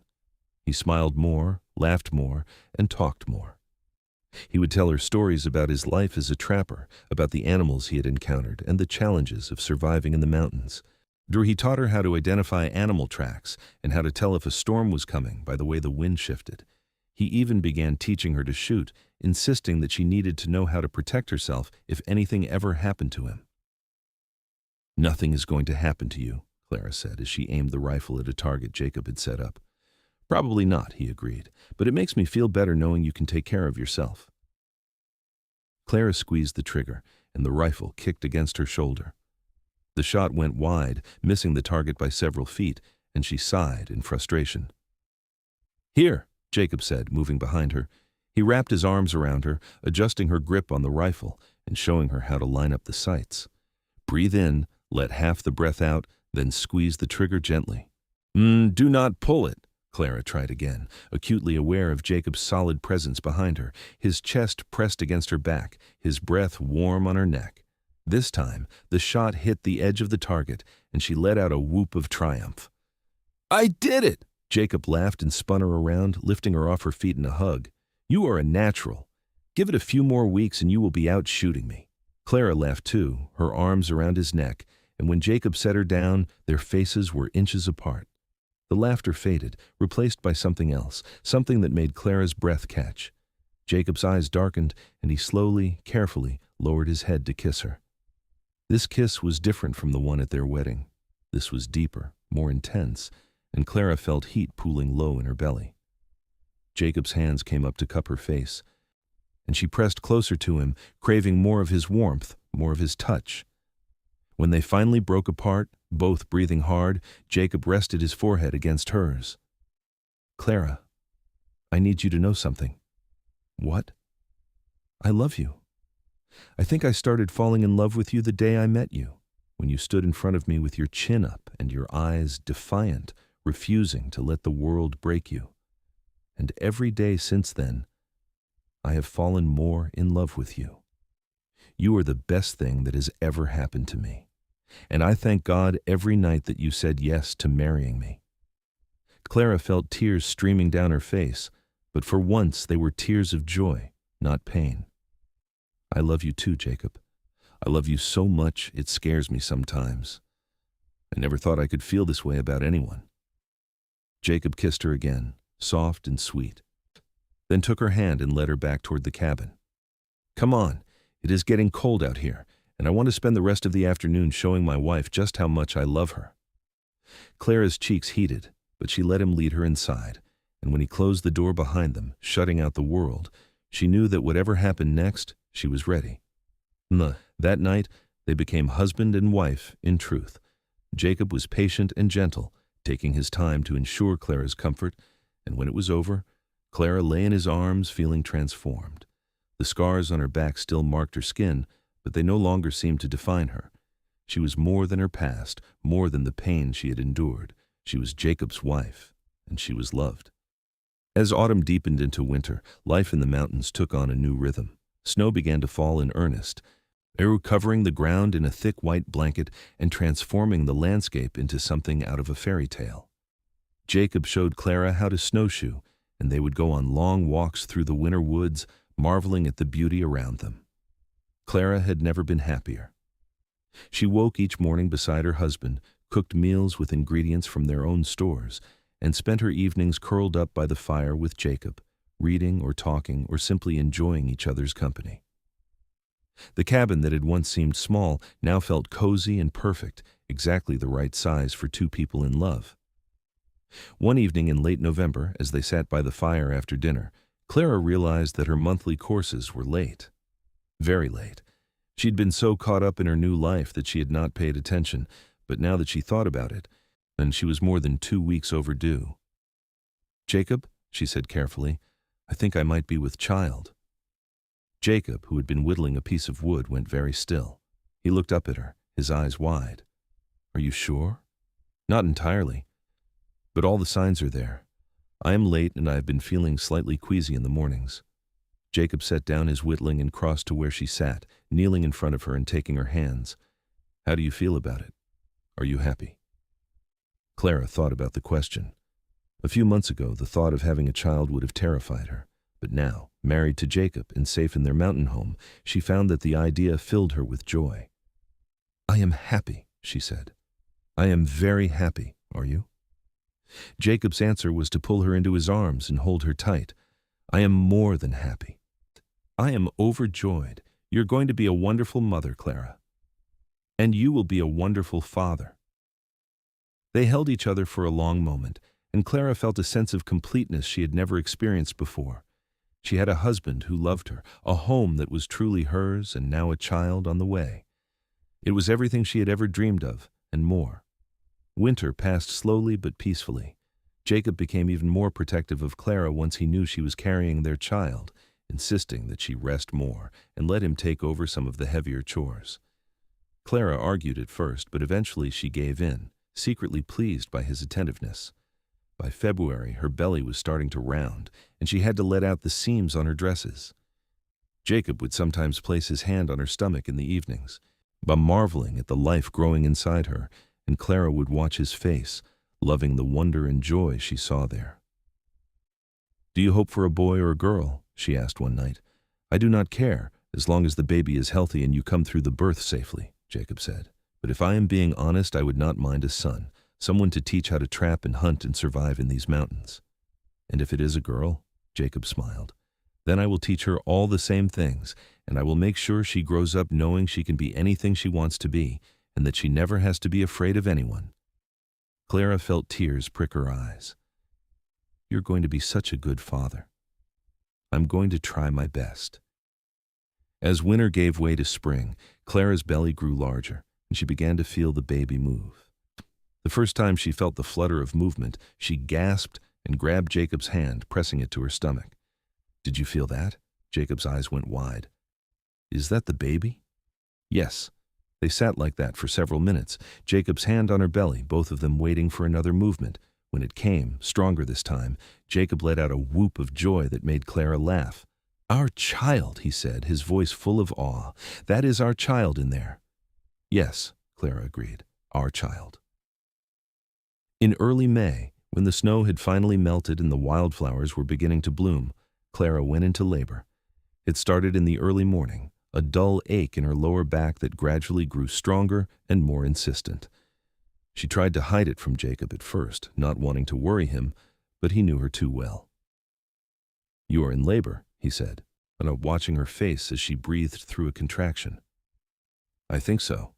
He smiled more, laughed more, and talked more. He would tell her stories about his life as a trapper, about the animals he had encountered, and the challenges of surviving in the mountains. He taught her how to identify animal tracks and how to tell if a storm was coming by the way the wind shifted. He even began teaching her to shoot, insisting that she needed to know how to protect herself if anything ever happened to him. "Nothing is going to happen to you," Clara said as she aimed the rifle at a target Jacob had set up. "Probably not," he agreed, "but it makes me feel better knowing you can take care of yourself." Clara squeezed the trigger, and the rifle kicked against her shoulder. The shot went wide, missing the target by several feet, and she sighed in frustration. "Here," Jacob said, moving behind her. He wrapped his arms around her, adjusting her grip on the rifle and showing her how to line up the sights. "Breathe in, let half the breath out, then squeeze the trigger gently." Do not pull it," Clara tried again, acutely aware of Jacob's solid presence behind her, his chest pressed against her back, his breath warm on her neck. This time, the shot hit the edge of the target, and she let out a whoop of triumph. "I did it!" Jacob laughed and spun her around, lifting her off her feet in a hug. "You are a natural. Give it a few more weeks and you will be out shooting me." Clara laughed too, her arms around his neck, and when Jacob set her down, their faces were inches apart. The laughter faded, replaced by something else, something that made Clara's breath catch. Jacob's eyes darkened, and he slowly, carefully, lowered his head to kiss her. This kiss was different from the one at their wedding. This was deeper, more intense, and Clara felt heat pooling low in her belly. Jacob's hands came up to cup her face, and she pressed closer to him, craving more of his warmth, more of his touch. When they finally broke apart, both breathing hard, Jacob rested his forehead against hers. "Clara, I need you to know something." "What?" "I love you. I think I started falling in love with you the day I met you, when you stood in front of me with your chin up and your eyes defiant, refusing to let the world break you. And every day since then, I have fallen more in love with you. You are the best thing that has ever happened to me, and I thank God every night that you said yes to marrying me." Clara felt tears streaming down her face, but for once they were tears of joy, not pain. "I love you too, Jacob. I love you so much it scares me sometimes. I never thought I could feel this way about anyone." Jacob kissed her again, soft and sweet, then took her hand and led her back toward the cabin. "Come on, it is getting cold out here, and I want to spend the rest of the afternoon showing my wife just how much I love her." Clara's cheeks heated, but she let him lead her inside, and when he closed the door behind them, shutting out the world, she knew that whatever happened next, she was ready. That night, they became husband and wife in truth. Jacob was patient and gentle, taking his time to ensure Clara's comfort, and when it was over, Clara lay in his arms feeling transformed. The scars on her back still marked her skin, but they no longer seemed to define her. She was more than her past, more than the pain she had endured. She was Jacob's wife, and she was loved. As autumn deepened into winter, life in the mountains took on a new rhythm. Snow began to fall in earnest, covering the ground in a thick white blanket and transforming the landscape into something out of a fairy tale. Jacob showed Clara how to snowshoe, and they would go on long walks through the winter woods, marveling at the beauty around them. Clara had never been happier. She woke each morning beside her husband, cooked meals with ingredients from their own stores, and spent her evenings curled up by the fire with Jacob, reading or talking or simply enjoying each other's company. The cabin that had once seemed small now felt cozy and perfect, exactly the right size for two people in love. One evening in late November, as they sat by the fire after dinner, Clara realized that her monthly courses were late. Very late. She'd been so caught up in her new life that she had not paid attention, but now that she thought about it, and she was more than 2 weeks overdue. "Jacob," she said carefully, "I think I might be with child." Jacob, who had been whittling a piece of wood, went very still. He looked up at her, his eyes wide. "Are you sure?" "Not entirely, but all the signs are there. I am late and I have been feeling slightly queasy in the mornings." Jacob set down his whittling and crossed to where she sat, kneeling in front of her and taking her hands. "How do you feel about it? Are you happy?" Clara thought about the question. A few months ago, the thought of having a child would have terrified her. But now, married to Jacob and safe in their mountain home, she found that the idea filled her with joy. "I am happy," she said. "I am very happy. Are you?" Jacob's answer was to pull her into his arms and hold her tight. "I am more than happy. I am overjoyed. You're going to be a wonderful mother, Clara. And you will be a wonderful father." They held each other for a long moment, and Clara felt a sense of completeness she had never experienced before. She had a husband who loved her, a home that was truly hers, and now a child on the way. It was everything she had ever dreamed of, and more. Winter passed slowly but peacefully. Jacob became even more protective of Clara once he knew she was carrying their child, insisting that she rest more and let him take over some of the heavier chores. Clara argued at first, but eventually she gave in, secretly pleased by his attentiveness. By February, her belly was starting to round, and she had to let out the seams on her dresses. Jacob would sometimes place his hand on her stomach in the evenings, marveling at the life growing inside her, and Clara would watch his face, loving the wonder and joy she saw there. "Do you hope for a boy or a girl?" she asked one night. "I do not care, as long as the baby is healthy and you come through the birth safely," Jacob said. "But if I am being honest, I would not mind a son, someone to teach how to trap and hunt and survive in these mountains." "And if it is a girl," Jacob smiled, "then I will teach her all the same things, and I will make sure she grows up knowing she can be anything she wants to be, and that she never has to be afraid of anyone." Clara felt tears prick her eyes. "You're going to be such a good father." "I'm going to try my best." As winter gave way to spring, Clara's belly grew larger, and she began to feel the baby move. The first time she felt the flutter of movement, she gasped and grabbed Jacob's hand, pressing it to her stomach. "Did you feel that?" Jacob's eyes went wide. "Is that the baby?" "Yes." They sat like that for several minutes, Jacob's hand on her belly, both of them waiting for another movement. When it came, stronger this time, Jacob let out a whoop of joy that made Clara laugh. "Our child," he said, his voice full of awe. "That is our child in there." "Yes," Clara agreed, "our child." In early May, when the snow had finally melted and the wildflowers were beginning to bloom, Clara went into labor. It started in the early morning, a dull ache in her lower back that gradually grew stronger and more insistent. She tried to hide it from Jacob at first, not wanting to worry him, but he knew her too well. "You are in labor," he said, watching her face as she breathed through a contraction. "I think so."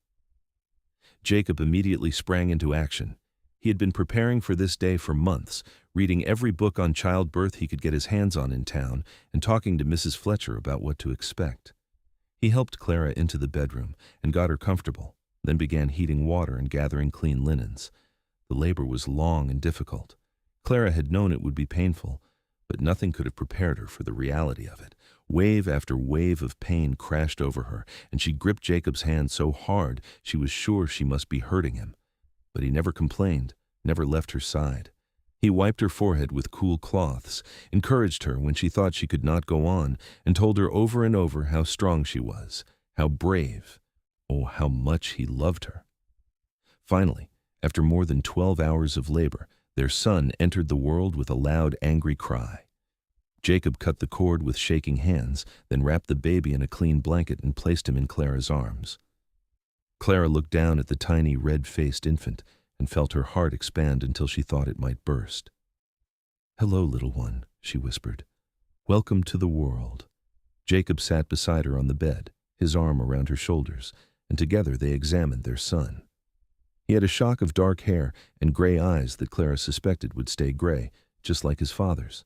Jacob immediately sprang into action. He had been preparing for this day for months, reading every book on childbirth he could get his hands on in town and talking to Mrs. Fletcher about what to expect. He helped Clara into the bedroom and got her comfortable, then began heating water and gathering clean linens. The labor was long and difficult. Clara had known it would be painful, but nothing could have prepared her for the reality of it. Wave after wave of pain crashed over her, and she gripped Jacob's hand so hard she was sure she must be hurting him. But he never complained, never left her side. He wiped her forehead with cool cloths, encouraged her when she thought she could not go on, and told her over and over how strong she was, how brave, oh, how much he loved her. Finally, after more than 12 hours of labor, their son entered the world with a loud, angry cry. Jacob cut the cord with shaking hands, then wrapped the baby in a clean blanket and placed him in Clara's arms. Clara looked down at the tiny, red-faced infant and felt her heart expand until she thought it might burst. "Hello, little one," she whispered. "Welcome to the world." Jacob sat beside her on the bed, his arm around her shoulders, and together they examined their son. He had a shock of dark hair and gray eyes that Clara suspected would stay gray, just like his father's.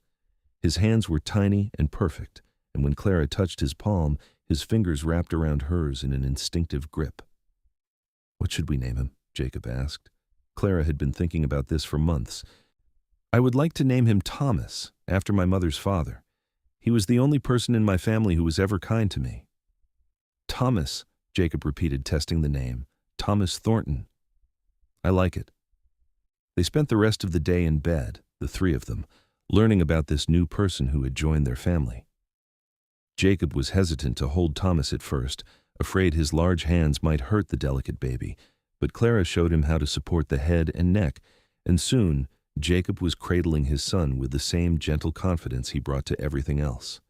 His hands were tiny and perfect, and when Clara touched his palm, his fingers wrapped around hers in an instinctive grip. "What should we name him?" Jacob asked. Clara had been thinking about this for months. "I would like to name him Thomas, after my mother's father. He was the only person in my family who was ever kind to me." "Thomas," Jacob repeated, testing the name. "Thomas Thornton." "I like it." They spent the rest of the day in bed, the three of them, learning about this new person who had joined their family. Jacob was hesitant to hold Thomas at first, afraid his large hands might hurt the delicate baby, but Clara showed him how to support the head and neck, and soon Jacob was cradling his son with the same gentle confidence he brought to everything else.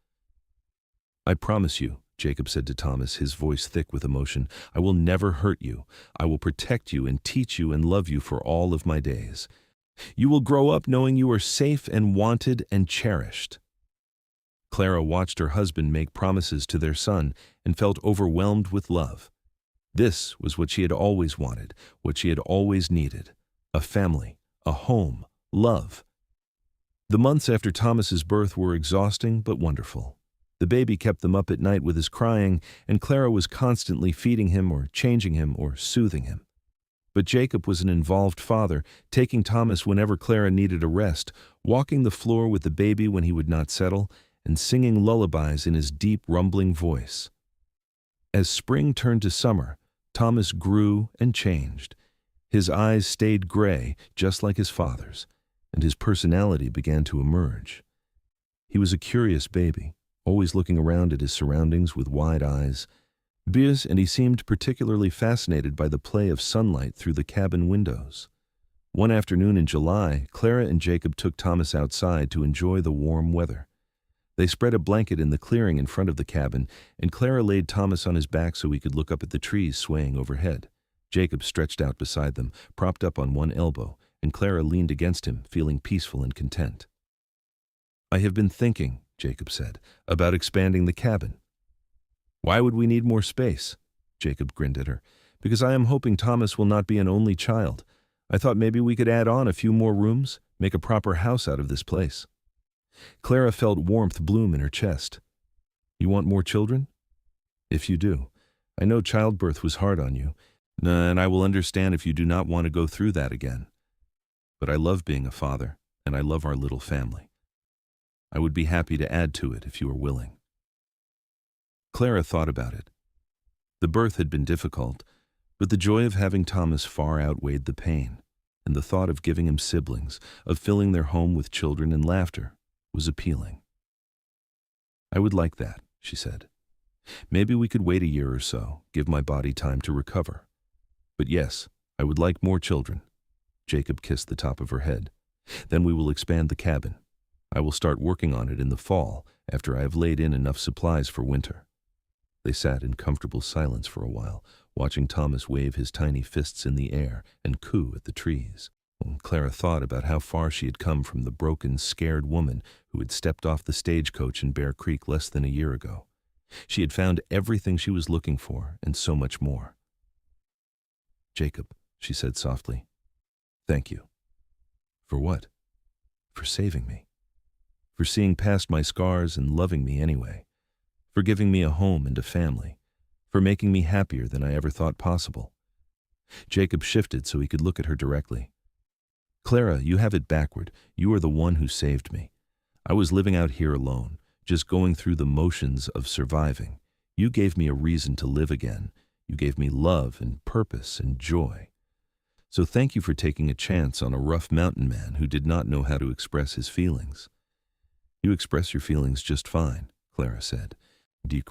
"I promise you," Jacob said to Thomas, his voice thick with emotion, "I will never hurt you. I will protect you and teach you and love you for all of my days. You will grow up knowing you are safe and wanted and cherished." Clara watched her husband make promises to their son and felt overwhelmed with love. This was what she had always wanted, what she had always needed: a family, a home, love. The months after Thomas's birth were exhausting but wonderful. The baby kept them up at night with his crying, and Clara was constantly feeding him or changing him or soothing him. But Jacob was an involved father, taking Thomas whenever Clara needed a rest, walking the floor with the baby when he would not settle, and singing lullabies in his deep, rumbling voice. As spring turned to summer, Thomas grew and changed. His eyes stayed gray, just like his father's, and his personality began to emerge. He was a curious baby, always looking around at his surroundings with wide eyes. And he seemed particularly fascinated by the play of sunlight through the cabin windows. One afternoon in July, Clara and Jacob took Thomas outside to enjoy the warm weather. They spread a blanket in the clearing in front of the cabin, and Clara laid Thomas on his back so he could look up at the trees swaying overhead. Jacob stretched out beside them, propped up on one elbow, and Clara leaned against him, feeling peaceful and content. "I have been thinking," Jacob said, "about expanding the cabin." "Why would we need more space?" Jacob grinned at her. "Because I am hoping Thomas will not be an only child. I thought maybe we could add on a few more rooms, make a proper house out of this place." Clara felt warmth bloom in her chest. "You want more children?" "If you do. I know childbirth was hard on you, and I will understand if you do not want to go through that again. But I love being a father, and I love our little family. I would be happy to add to it if you are willing." Clara thought about it. The birth had been difficult, but the joy of having Thomas far outweighed the pain, and the thought of giving him siblings, of filling their home with children and laughter, was appealing. "I would like that," she said. "Maybe we could wait a year or so, give my body time to recover. But yes, I would like more children." Jacob kissed the top of her head. "Then we will expand the cabin. I will start working on it in the fall, after I have laid in enough supplies for winter." They sat in comfortable silence for a while, watching Thomas wave his tiny fists in the air and coo at the trees. Clara thought about how far she had come from the broken, scared woman who had stepped off the stagecoach in Bear Creek less than a year ago. She had found everything she was looking for, and so much more. "Jacob," she said softly, "thank you." "For what?" "For saving me. For seeing past my scars and loving me anyway. For giving me a home and a family. For making me happier than I ever thought possible." Jacob shifted so he could look at her directly. "Clara, you have it backward. You are the one who saved me. I was living out here alone, just going through the motions of surviving. You gave me a reason to live again. You gave me love and purpose and joy. So thank you for taking a chance on a rough mountain man who did not know how to express his feelings." "You express your feelings just fine," Clara said,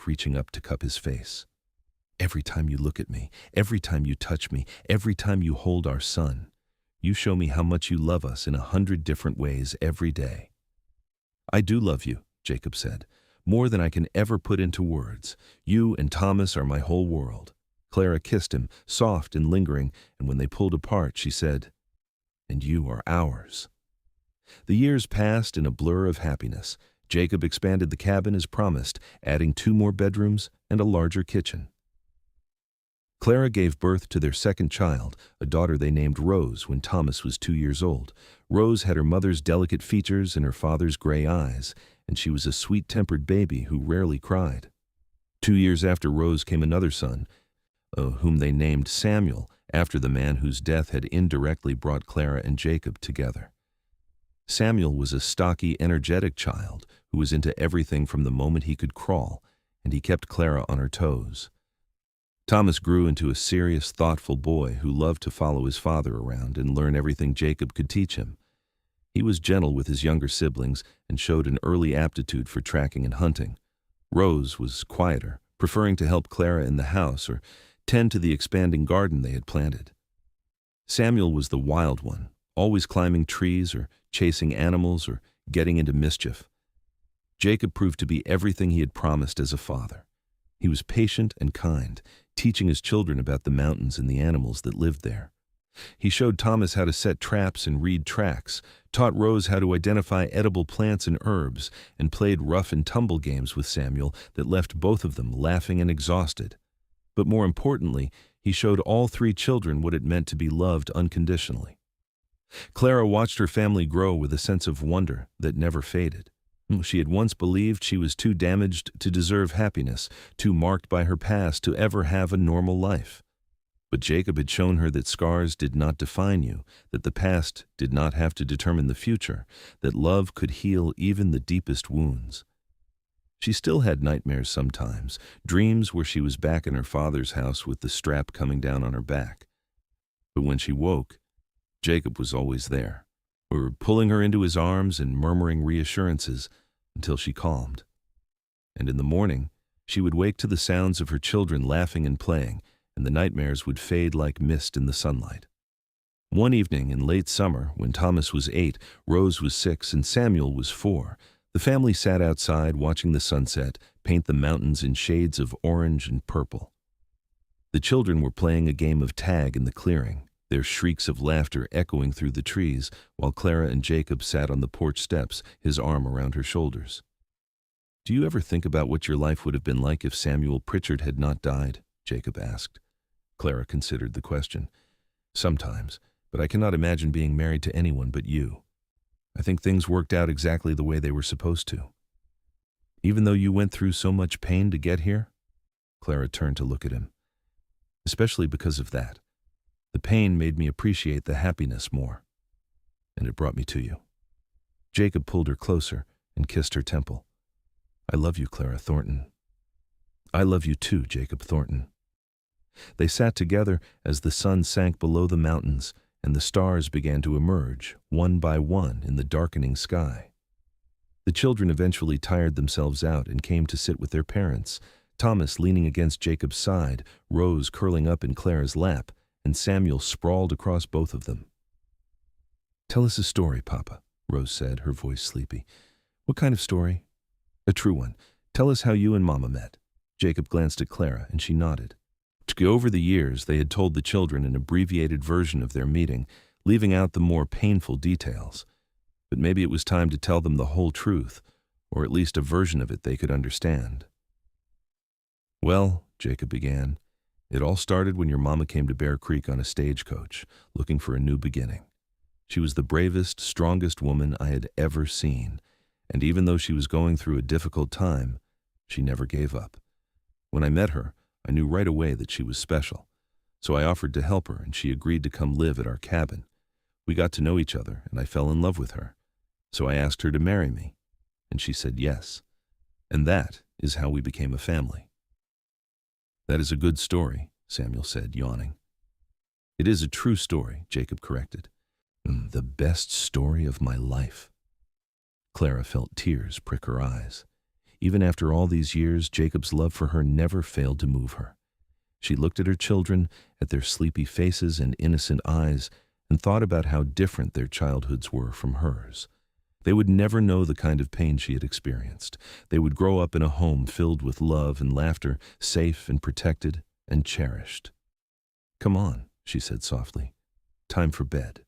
reaching up to cup his face. "Every time you look at me, every time you touch me, every time you hold our son, you show me how much you love us in 100 different ways every day." "I do love you," Jacob said, "more than I can ever put into words. You and Thomas are my whole world." Clara kissed him, soft and lingering, and when they pulled apart, she said, "And you are ours." The years passed in a blur of happiness. Jacob expanded the cabin as promised, adding 2 more bedrooms and a larger kitchen. Clara gave birth to their second child, a daughter they named Rose when Thomas was 2 years old. Rose had her mother's delicate features and her father's gray eyes, and she was a sweet-tempered baby who rarely cried. 2 years after Rose came another son, whom they named Samuel, after the man whose death had indirectly brought Clara and Jacob together. Samuel was a stocky, energetic child who was into everything from the moment he could crawl, and he kept Clara on her toes. Thomas grew into a serious, thoughtful boy who loved to follow his father around and learn everything Jacob could teach him. He was gentle with his younger siblings and showed an early aptitude for tracking and hunting. Rose was quieter, preferring to help Clara in the house or tend to the expanding garden they had planted. Samuel was the wild one, always climbing trees or chasing animals or getting into mischief. Jacob proved to be everything he had promised as a father. He was patient and kind, teaching his children about the mountains and the animals that lived there. He showed Thomas how to set traps and read tracks, taught Rose how to identify edible plants and herbs, and played rough and tumble games with Samuel that left both of them laughing and exhausted. But more importantly, he showed all three children what it meant to be loved unconditionally. Clara watched her family grow with a sense of wonder that never faded. She had once believed she was too damaged to deserve happiness, too marked by her past to ever have a normal life. But Jacob had shown her that scars did not define you, that the past did not have to determine the future, that love could heal even the deepest wounds. She still had nightmares sometimes, dreams where she was back in her father's house with the strap coming down on her back. But when she woke, Jacob was always there, pulling her into his arms and murmuring reassurances until she calmed. And in the morning, she would wake to the sounds of her children laughing and playing, and the nightmares would fade like mist in the sunlight. One evening in late summer, when Thomas was 8, Rose was 6, and Samuel was 4, the family sat outside watching the sunset paint the mountains in shades of orange and purple. The children were playing a game of tag in the clearing, their shrieks of laughter echoing through the trees, while Clara and Jacob sat on the porch steps, his arm around her shoulders. "Do you ever think about what your life would have been like if Samuel Pritchard had not died?" Jacob asked. Clara considered the question. "Sometimes, but I cannot imagine being married to anyone but you. I think things worked out exactly the way they were supposed to." "Even though you went through so much pain to get here?" Clara turned to look at him. "Especially because of that. The pain made me appreciate the happiness more. And it brought me to you." Jacob pulled her closer and kissed her temple. "I love you, Clara Thornton." "I love you too, Jacob Thornton." They sat together as the sun sank below the mountains and the stars began to emerge, one by one, in the darkening sky. The children eventually tired themselves out and came to sit with their parents, Thomas leaning against Jacob's side, Rose curling up in Clara's lap, and Samuel sprawled across both of them. "Tell us a story, Papa," Rose said, her voice sleepy. "What kind of story?" "A true one. Tell us how you and Mama met." Jacob glanced at Clara, and she nodded. Over the years, they had told the children an abbreviated version of their meeting, leaving out the more painful details. But maybe it was time to tell them the whole truth, or at least a version of it they could understand. "Well," Jacob began, "it all started when your mama came to Bear Creek on a stagecoach, looking for a new beginning. She was the bravest, strongest woman I had ever seen, and even though she was going through a difficult time, she never gave up. When I met her, I knew right away that she was special, so I offered to help her and she agreed to come live at our cabin. We got to know each other and I fell in love with her, so I asked her to marry me, and she said yes. And that is how we became a family." "That is a good story," Samuel said, yawning. "It is a true story," Jacob corrected. "The best story of my life." Clara felt tears prick her eyes. Even after all these years, Jacob's love for her never failed to move her. She looked at her children, at their sleepy faces and innocent eyes, and thought about how different their childhoods were from hers. They would never know the kind of pain she had experienced. They would grow up in a home filled with love and laughter, safe and protected and cherished. "Come on," she said softly. "Time for bed."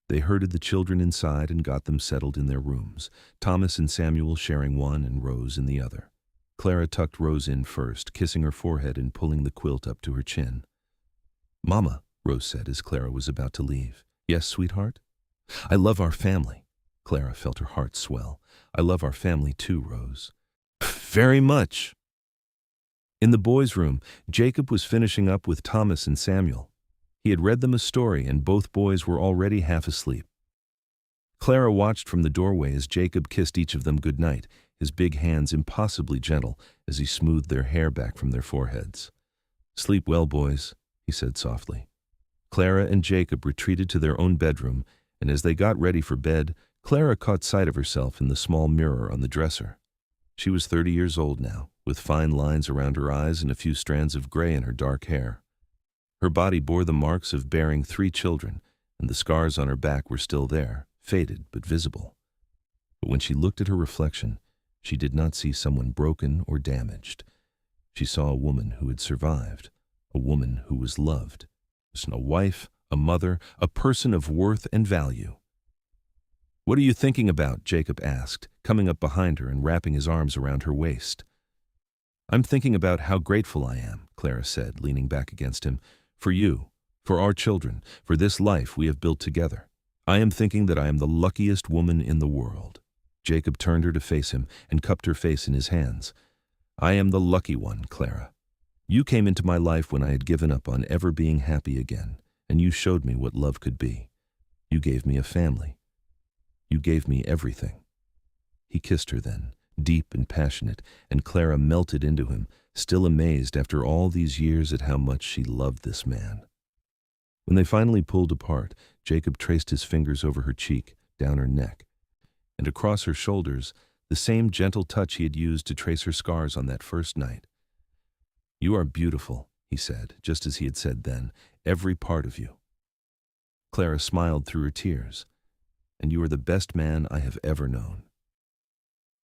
They herded the children inside and got them settled in their rooms, Thomas and Samuel sharing one and Rose in the other. Clara tucked Rose in first, kissing her forehead and pulling the quilt up to her chin. "Mama," Rose said as Clara was about to leave. "Yes, sweetheart?" "I love our family." Clara felt her heart swell. "I love our family too, Rose." "Very much." In the boys' room, Jacob was finishing up with Thomas and Samuel. He had read them a story, and both boys were already half asleep. Clara watched from the doorway as Jacob kissed each of them goodnight, his big hands impossibly gentle as he smoothed their hair back from their foreheads. "Sleep well, boys," he said softly. Clara and Jacob retreated to their own bedroom, and as they got ready for bed, Clara caught sight of herself in the small mirror on the dresser. She was 30 years old now, with fine lines around her eyes and a few strands of gray in her dark hair. Her body bore the marks of bearing 3 children, and the scars on her back were still there, faded but visible. But when she looked at her reflection, she did not see someone broken or damaged. She saw a woman who had survived, a woman who was loved, a wife, a mother, a person of worth and value. "What are you thinking about?" Jacob asked, coming up behind her and wrapping his arms around her waist. "I'm thinking about how grateful I am," Clara said, leaning back against him, "for you, for our children, for this life we have built together. I am thinking that I am the luckiest woman in the world." Jacob turned her to face him and cupped her face in his hands. "I am the lucky one, Clara. You came into my life when I had given up on ever being happy again, and you showed me what love could be. You gave me a family. You gave me everything." He kissed her then, deep and passionate, and Clara melted into him, still amazed after all these years at how much she loved this man. When they finally pulled apart, Jacob traced his fingers over her cheek, down her neck, and across her shoulders, the same gentle touch he had used to trace her scars on that first night. "You are beautiful," he said, just as he had said then, "every part of you." Clara smiled through her tears. "And you are the best man I have ever known."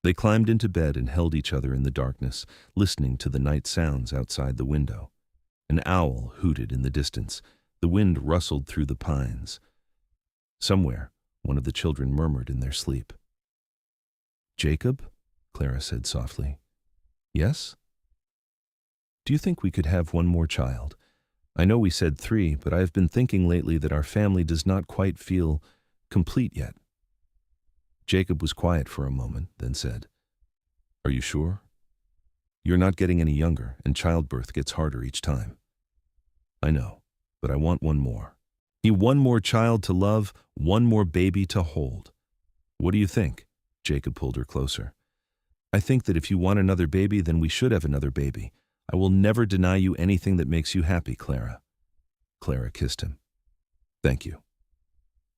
They climbed into bed and held each other in the darkness, listening to the night sounds outside the window. An owl hooted in the distance. The wind rustled through the pines. Somewhere, one of the children murmured in their sleep. "Jacob?" Clara said softly. "Yes?" "Do you think we could have one more child? I know we said 3, but I have been thinking lately that our family does not quite feel complete yet." Jacob was quiet for a moment, then said, "Are you sure? You're not getting any younger, and childbirth gets harder each time." "I know, but I want one more. One more child to love, one more baby to hold." "What do you think?" Jacob pulled her closer. "I think that if you want another baby, then we should have another baby. I will never deny you anything that makes you happy, Clara." Clara kissed him. "Thank you.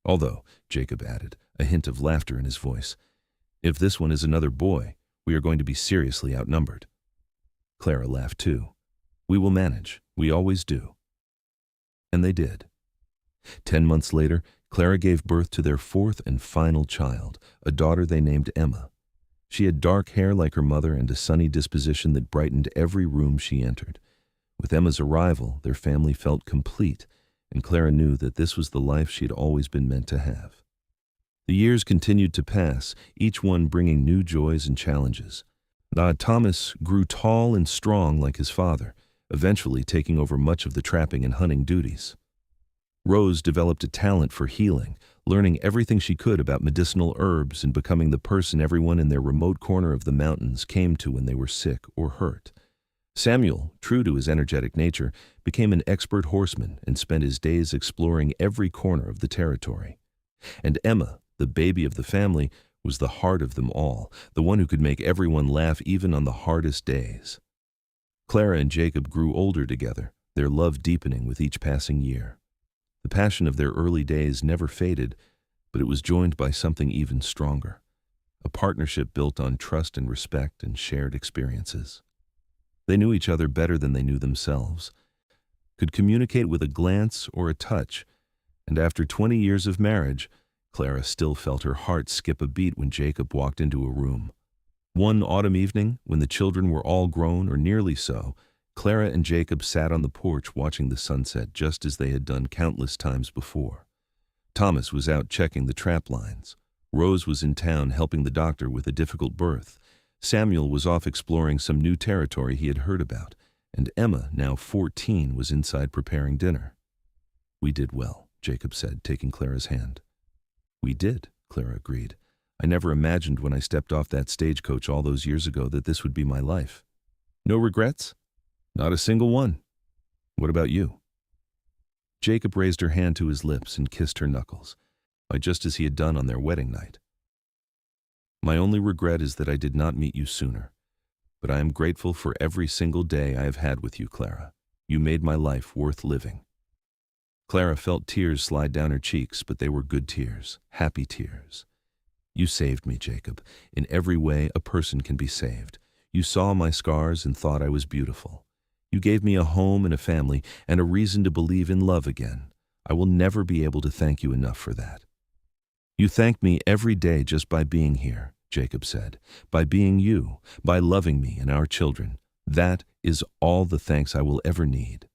Although," Jacob added, a hint of laughter in his voice, "if this one is another boy, we are going to be seriously outnumbered." Clara laughed too. "We will manage. We always do." And they did. 10 months later, Clara gave birth to their 4th and final child, a daughter they named Emma. She had dark hair like her mother and a sunny disposition that brightened every room she entered. With Emma's arrival, their family felt complete, and Clara knew that this was the life she had always been meant to have. The years continued to pass, each one bringing new joys and challenges. Thomas grew tall and strong like his father, eventually taking over much of the trapping and hunting duties. Rose developed a talent for healing, learning everything she could about medicinal herbs and becoming the person everyone in their remote corner of the mountains came to when they were sick or hurt. Samuel, true to his energetic nature, became an expert horseman and spent his days exploring every corner of the territory. And Emma, the baby of the family, was the heart of them all, the one who could make everyone laugh even on the hardest days. Clara and Jacob grew older together, their love deepening with each passing year. The passion of their early days never faded, but it was joined by something even stronger, a partnership built on trust and respect and shared experiences. They knew each other better than they knew themselves, could communicate with a glance or a touch, and after 20 years of marriage, Clara still felt her heart skip a beat when Jacob walked into a room. One autumn evening, when the children were all grown or nearly so, Clara and Jacob sat on the porch watching the sunset just as they had done countless times before. Thomas was out checking the trap lines. Rose was in town helping the doctor with a difficult birth. Samuel was off exploring some new territory he had heard about, and Emma, now 14, was inside preparing dinner. "We did well," Jacob said, taking Clara's hand. "We did," Clara agreed. "I never imagined when I stepped off that stagecoach all those years ago that this would be my life." "No regrets?" "Not a single one." "What about you?" Jacob raised her hand to his lips and kissed her knuckles, just as he had done on their wedding night. "My only regret is that I did not meet you sooner, but I am grateful for every single day I have had with you, Clara. You made my life worth living." Clara felt tears slide down her cheeks, but they were good tears, happy tears. You saved me, Jacob. In every way a person can be saved. You saw my scars and thought I was beautiful. You gave me a home and a family and a reason to believe in love again. I will never be able to thank you enough for that. You thank me every day just by being here, Jacob said, by being you, by loving me and our children. That is all the thanks I will ever need.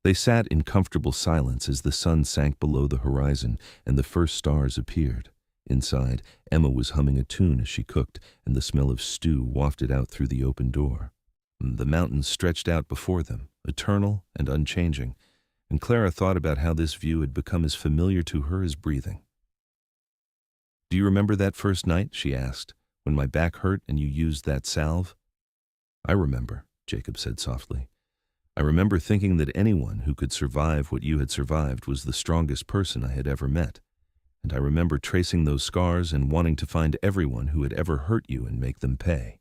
They sat in comfortable silence as the sun sank below the horizon and the first stars appeared. Inside, Emma was humming a tune as she cooked, and the smell of stew wafted out through the open door. The mountains stretched out before them, eternal and unchanging, and Clara thought about how this view had become as familiar to her as breathing. "Do you remember that first night?" she asked, "when my back hurt and you used that salve?" "I remember," Jacob said softly. "I remember thinking that anyone who could survive what you had survived was the strongest person I had ever met. And I remember tracing those scars and wanting to find everyone who had ever hurt you and make them pay."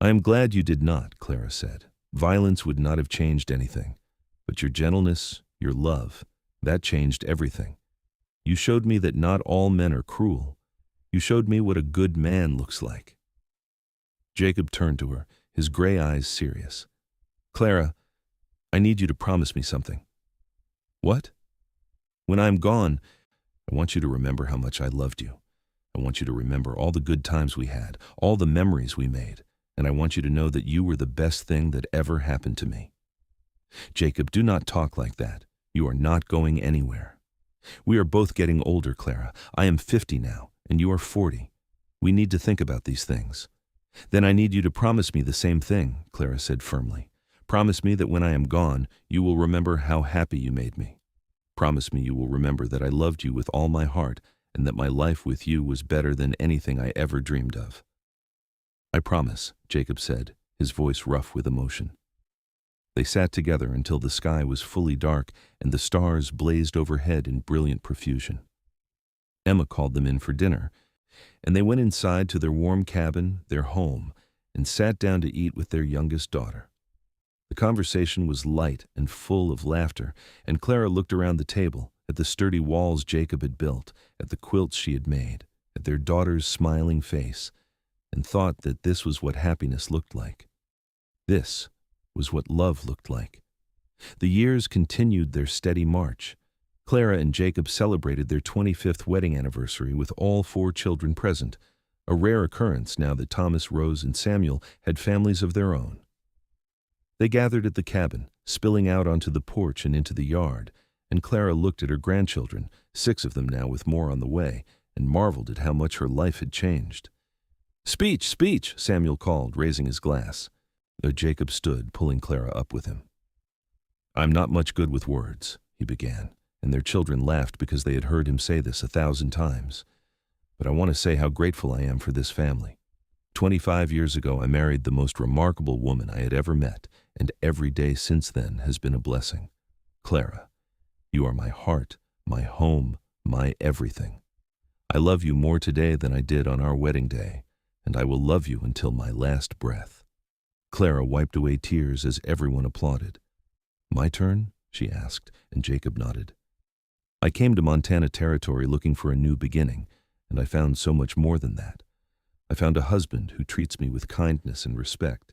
"I am glad you did not," Clara said. "Violence would not have changed anything. But your gentleness, your love, that changed everything. You showed me that not all men are cruel. You showed me what a good man looks like." Jacob turned to her, his gray eyes serious. "Clara, I need you to promise me something." "What?" "When I'm gone, I want you to remember how much I loved you. I want you to remember all the good times we had, all the memories we made, and I want you to know that you were the best thing that ever happened to me." "Jacob, do not talk like that. You are not going anywhere. We are both getting older, Clara. I am 50 now, and you are 40. We need to think about these things." "Then I need you to promise me the same thing," Clara said firmly. "Promise me that when I am gone, you will remember how happy you made me. Promise me you will remember that I loved you with all my heart and that my life with you was better than anything I ever dreamed of." "I promise," Jacob said, his voice rough with emotion. They sat together until the sky was fully dark and the stars blazed overhead in brilliant profusion. Emma called them in for dinner, and they went inside to their warm cabin, their home, and sat down to eat with their youngest daughter. The conversation was light and full of laughter, and Clara looked around the table, at the sturdy walls Jacob had built, at the quilts she had made, at their daughter's smiling face, and thought that this was what happiness looked like. This was what love looked like. The years continued their steady march. Clara and Jacob celebrated their 25th wedding anniversary with all 4 children present, a rare occurrence now that Thomas, Rose, and Samuel had families of their own. They gathered at the cabin, spilling out onto the porch and into the yard, and Clara looked at her grandchildren, 6 of them now with more on the way, and marveled at how much her life had changed. "Speech, speech," Samuel called, raising his glass. Jacob stood, pulling Clara up with him. "I'm not much good with words," he began, and their children laughed because they had heard him say this 1,000 times. "But I want to say how grateful I am for this family. 25 years ago I married the most remarkable woman I had ever met, and every day since then has been a blessing. Clara, you are my heart, my home, my everything. I love you more today than I did on our wedding day, and I will love you until my last breath." Clara wiped away tears as everyone applauded. "My turn?" she asked, and Jacob nodded. "I came to Montana Territory looking for a new beginning, and I found so much more than that. I found a husband who treats me with kindness and respect.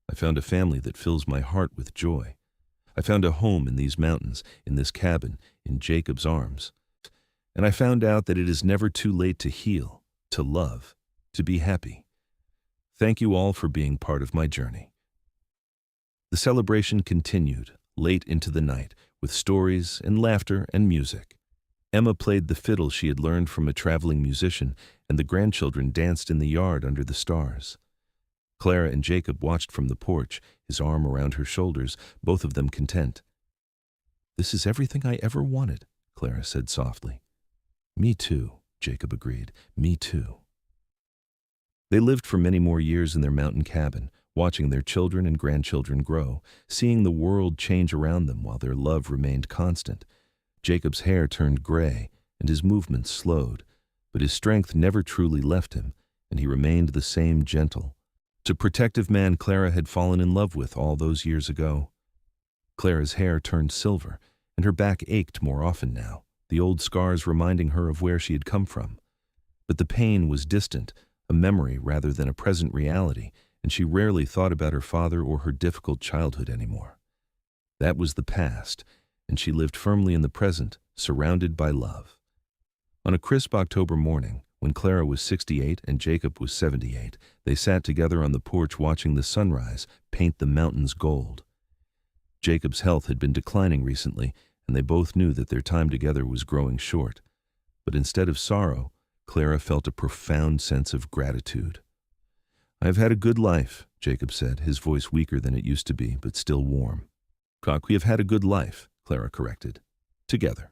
I found a family that fills my heart with joy. I found a home in these mountains, in this cabin, in Jacob's arms. And I found out that it is never too late to heal, to love, to be happy. Thank you all for being part of my journey." The celebration continued, late into the night, with stories and laughter and music. Emma played the fiddle she had learned from a traveling musician, and the grandchildren danced in the yard under the stars. Clara and Jacob watched from the porch, his arm around her shoulders, both of them content. "This is everything I ever wanted," Clara said softly. "Me too," Jacob agreed. "Me too." They lived for many more years in their mountain cabin, watching their children and grandchildren grow, seeing the world change around them while their love remained constant. Jacob's hair turned gray, and his movements slowed, but his strength never truly left him, and he remained the same gentle, protective man Clara had fallen in love with all those years ago. Clara's hair turned silver, and her back ached more often now, the old scars reminding her of where she had come from. But the pain was distant, a memory rather than a present reality, and she rarely thought about her father or her difficult childhood anymore. That was the past, and she lived firmly in the present, surrounded by love. On a crisp October morning, when Clara was 68 and Jacob was 78, they sat together on the porch watching the sunrise paint the mountains gold. Jacob's health had been declining recently, and they both knew that their time together was growing short. But instead of sorrow, Clara felt a profound sense of gratitude. "I have had a good life," Jacob said, his voice weaker than it used to be, but still warm. "We have had a good life," Clara corrected. "Together."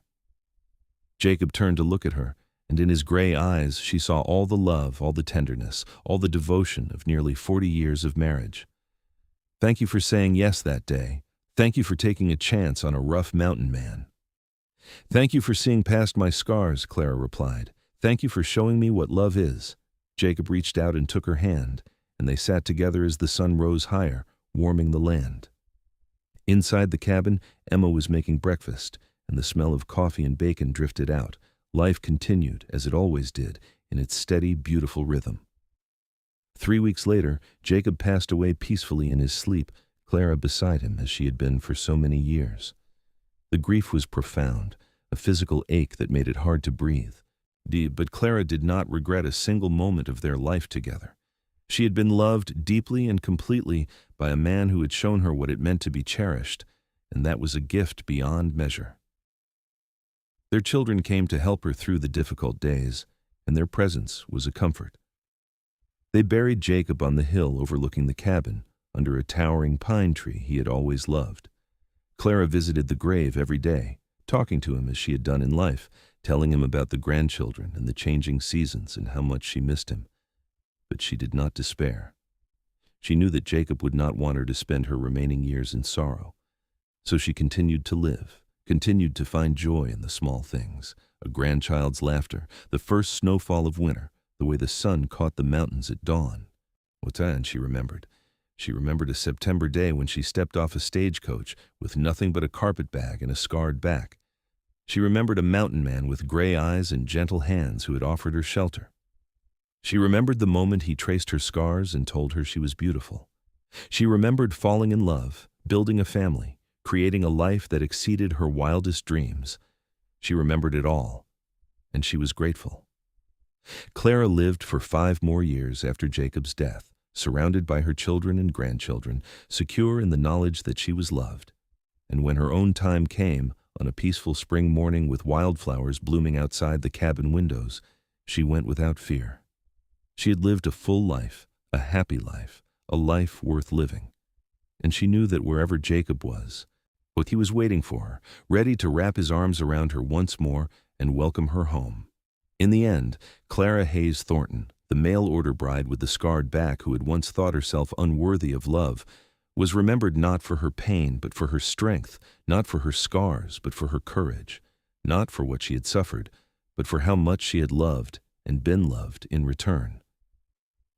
Jacob turned to look at her, and in his gray eyes she saw all the love, all the tenderness, all the devotion of nearly 40 years of marriage. "Thank you for saying yes that day. Thank you for taking a chance on a rough mountain man." "Thank you for seeing past my scars," Clara replied. "Thank you for showing me what love is." Jacob reached out and took her hand, and they sat together as the sun rose higher, warming the land. Inside the cabin, Emma was making breakfast, and the smell of coffee and bacon drifted out. Life continued, as it always did, in its steady, beautiful rhythm. 3 weeks later, Jacob passed away peacefully in his sleep, Clara beside him as she had been for so many years. The grief was profound, a physical ache that made it hard to breathe. But Clara did not regret a single moment of their life together. She had been loved deeply and completely by a man who had shown her what it meant to be cherished, and that was a gift beyond measure. Their children came to help her through the difficult days, and their presence was a comfort. They buried Jacob on the hill overlooking the cabin, under a towering pine tree he had always loved. Clara visited the grave every day, talking to him as she had done in life, telling him about the grandchildren and the changing seasons and how much she missed him. But she did not despair. She knew that Jacob would not want her to spend her remaining years in sorrow. So she continued to live, continued to find joy in the small things, a grandchild's laughter, the first snowfall of winter, the way the sun caught the mountains at dawn. And she remembered. She remembered a September day when she stepped off a stagecoach with nothing but a carpet bag and a scarred back. She remembered a mountain man with gray eyes and gentle hands who had offered her shelter. She remembered the moment he traced her scars and told her she was beautiful. She remembered falling in love, building a family, creating a life that exceeded her wildest dreams. She remembered it all, and she was grateful. Clara lived for 5 more years after Jacob's death, surrounded by her children and grandchildren, secure in the knowledge that she was loved. And when her own time came, on a peaceful spring morning with wildflowers blooming outside the cabin windows, she went without fear. She had lived a full life, a happy life, a life worth living. And she knew that wherever Jacob was, he was waiting for her, ready to wrap his arms around her once more and welcome her home. In the end, Clara Hayes Thornton, the mail-order bride with the scarred back who had once thought herself unworthy of love, was remembered not for her pain but for her strength, not for her scars but for her courage, not for what she had suffered, but for how much she had loved and been loved in return.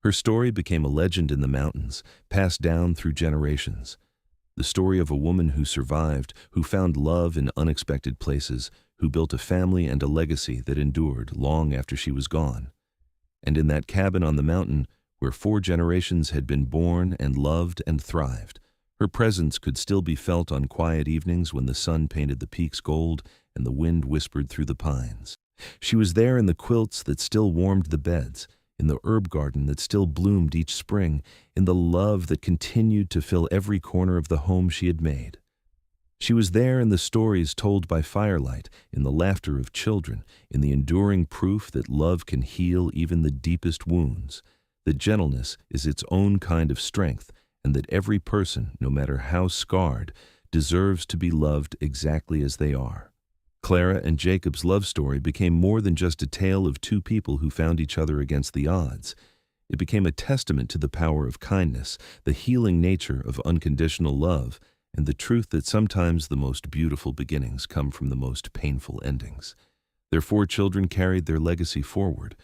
Her story became a legend in the mountains, passed down through generations. The story of a woman who survived, who found love in unexpected places, who built a family and a legacy that endured long after she was gone. And in that cabin on the mountain, where 4 generations had been born and loved and thrived, her presence could still be felt on quiet evenings when the sun painted the peaks gold and the wind whispered through the pines. She was there in the quilts that still warmed the beds, in the herb garden that still bloomed each spring, in the love that continued to fill every corner of the home she had made. She was there in the stories told by firelight, in the laughter of children, in the enduring proof that love can heal even the deepest wounds, that gentleness is its own kind of strength, and that every person, no matter how scarred, deserves to be loved exactly as they are. Clara and Jacob's love story became more than just a tale of 2 people who found each other against the odds. It became a testament to the power of kindness, the healing nature of unconditional love, and the truth that sometimes the most beautiful beginnings come from the most painful endings. Their 4 children carried their legacy forward,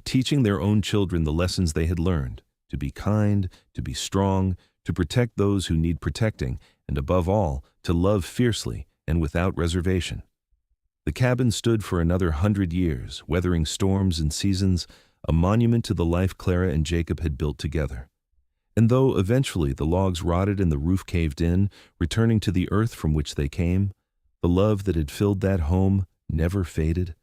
teaching their own children the lessons they had learned, to be kind, to be strong, to protect those who need protecting, and above all, to love fiercely and without reservation. The cabin stood for another 100 years, weathering storms and seasons, a monument to the life Clara and Jacob had built together. And though eventually the logs rotted and the roof caved in, returning to the earth from which they came, the love that had filled that home never faded.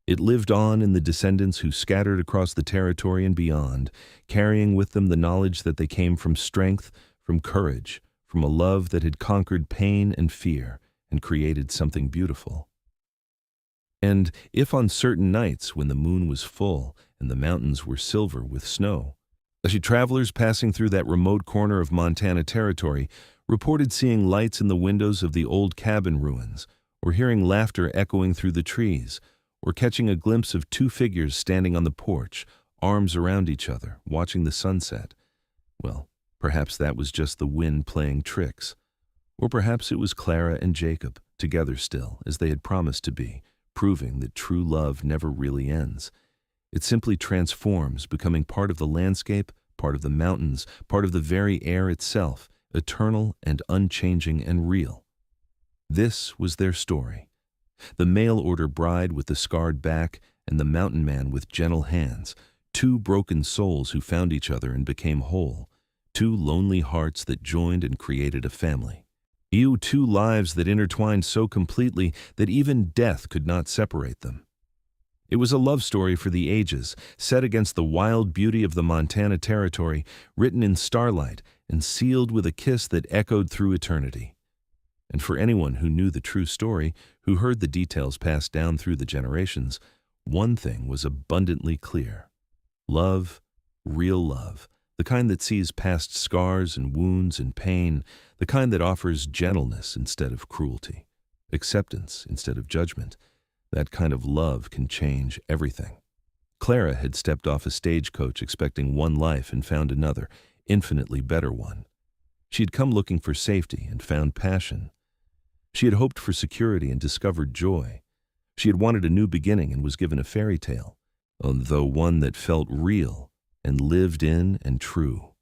It lived on in the descendants who scattered across the territory and beyond, carrying with them the knowledge that they came from strength, from courage, from a love that had conquered pain and fear and created something beautiful. And if on certain nights when the moon was full and the mountains were silver with snow, travelers passing through that remote corner of Montana territory reported seeing lights in the windows of the old cabin ruins, or hearing laughter echoing through the trees, or catching a glimpse of two figures standing on the porch, arms around each other, watching the sunset. Well, perhaps that was just the wind playing tricks. Or perhaps it was Clara and Jacob, together still, as they had promised to be, proving that true love never really ends. It simply transforms, becoming part of the landscape, part of the mountains, part of the very air itself, eternal and unchanging and real. This was their story. The mail-order bride with the scarred back and the mountain man with gentle hands, two broken souls who found each other and became whole, two lonely hearts that joined and created a family. Two lives that intertwined so completely that even death could not separate them. It was a love story for the ages, set against the wild beauty of the Montana territory, written in starlight and sealed with a kiss that echoed through eternity. And for anyone who knew the true story, who heard the details passed down through the generations, one thing was abundantly clear. Love, real love, the kind that sees past scars and wounds and pain, the kind that offers gentleness instead of cruelty, acceptance instead of judgment, that kind of love can change everything. Clara had stepped off a stagecoach expecting one life and found another, infinitely better one. She had come looking for safety and found passion. She had hoped for security and discovered joy. She had wanted a new beginning and was given a fairy tale, though one that felt real and lived in and true.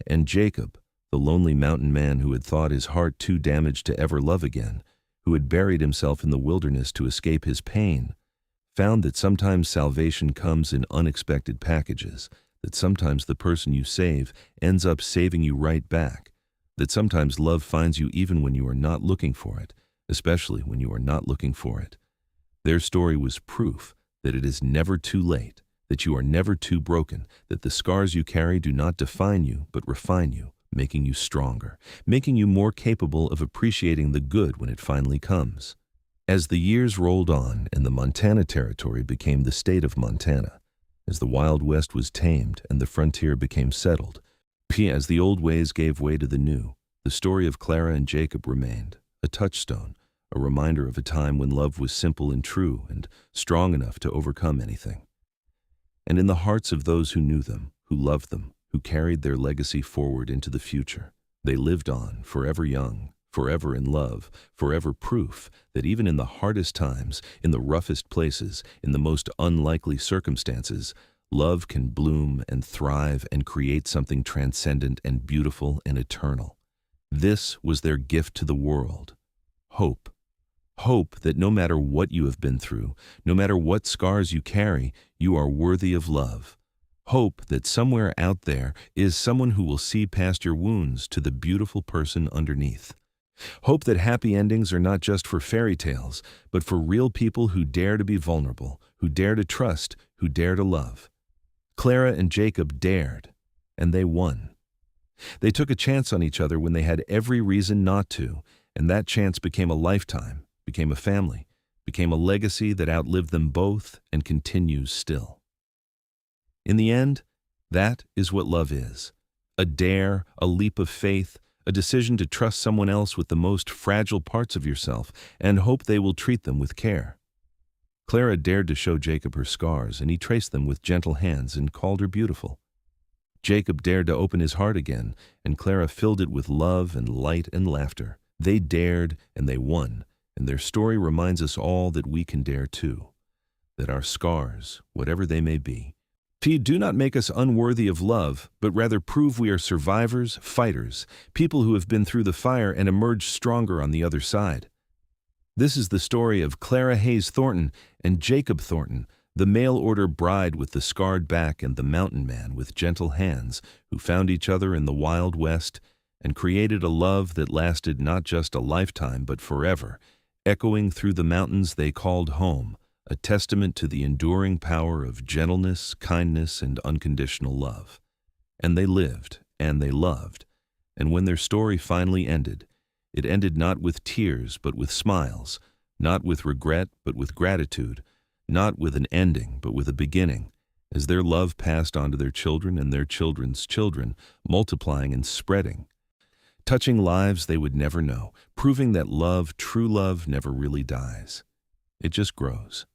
And Jacob, the lonely mountain man who had thought his heart too damaged to ever love again, who had buried himself in the wilderness to escape his pain, found that sometimes salvation comes in unexpected packages, that sometimes the person you save ends up saving you right back, that sometimes love finds you even when you are not looking for it, especially when you are not looking for it. Their story was proof that it is never too late, that you are never too broken, that the scars you carry do not define you but refine you, making you stronger, making you more capable of appreciating the good when it finally comes. As the years rolled on and the Montana territory became the state of Montana, as the Wild West was tamed and the frontier became settled, as the old ways gave way to the new, the story of Clara and Jacob remained, a touchstone, a reminder of a time when love was simple and true and strong enough to overcome anything. And in the hearts of those who knew them, who loved them, who carried their legacy forward into the future, they lived on, forever young, forever in love, forever proof that even in the hardest times, in the roughest places, in the most unlikely circumstances, love can bloom and thrive and create something transcendent and beautiful and eternal. This was their gift to the world. Hope. Hope that no matter what you have been through, no matter what scars you carry, you are worthy of love. Hope that somewhere out there is someone who will see past your wounds to the beautiful person underneath. Hope that happy endings are not just for fairy tales, but for real people who dare to be vulnerable, who dare to trust, who dare to love. Clara and Jacob dared, and they won. They took a chance on each other when they had every reason not to, and that chance became a lifetime, became a family, became a legacy that outlived them both and continues still. In the end, that is what love is. A dare, a leap of faith, a decision to trust someone else with the most fragile parts of yourself and hope they will treat them with care. Clara dared to show Jacob her scars, and he traced them with gentle hands and called her beautiful. Jacob dared to open his heart again, and Clara filled it with love and light and laughter. They dared, and they won, and their story reminds us all that we can dare too, that our scars, whatever they may be, do not make us unworthy of love, but rather prove we are survivors, fighters, people who have been through the fire and emerged stronger on the other side. This is the story of Clara Hayes Thornton and Jacob Thornton, the mail-order bride with the scarred back and the mountain man with gentle hands, who found each other in the Wild West and created a love that lasted not just a lifetime but forever, echoing through the mountains they called home, a testament to the enduring power of gentleness, kindness, and unconditional love. And they lived, and they loved, and when their story finally ended, it ended not with tears but with smiles, not with regret but with gratitude, not with an ending but with a beginning, as their love passed on to their children and their children's children, multiplying and spreading, touching lives they would never know, proving that love, true love, never really dies. It just grows.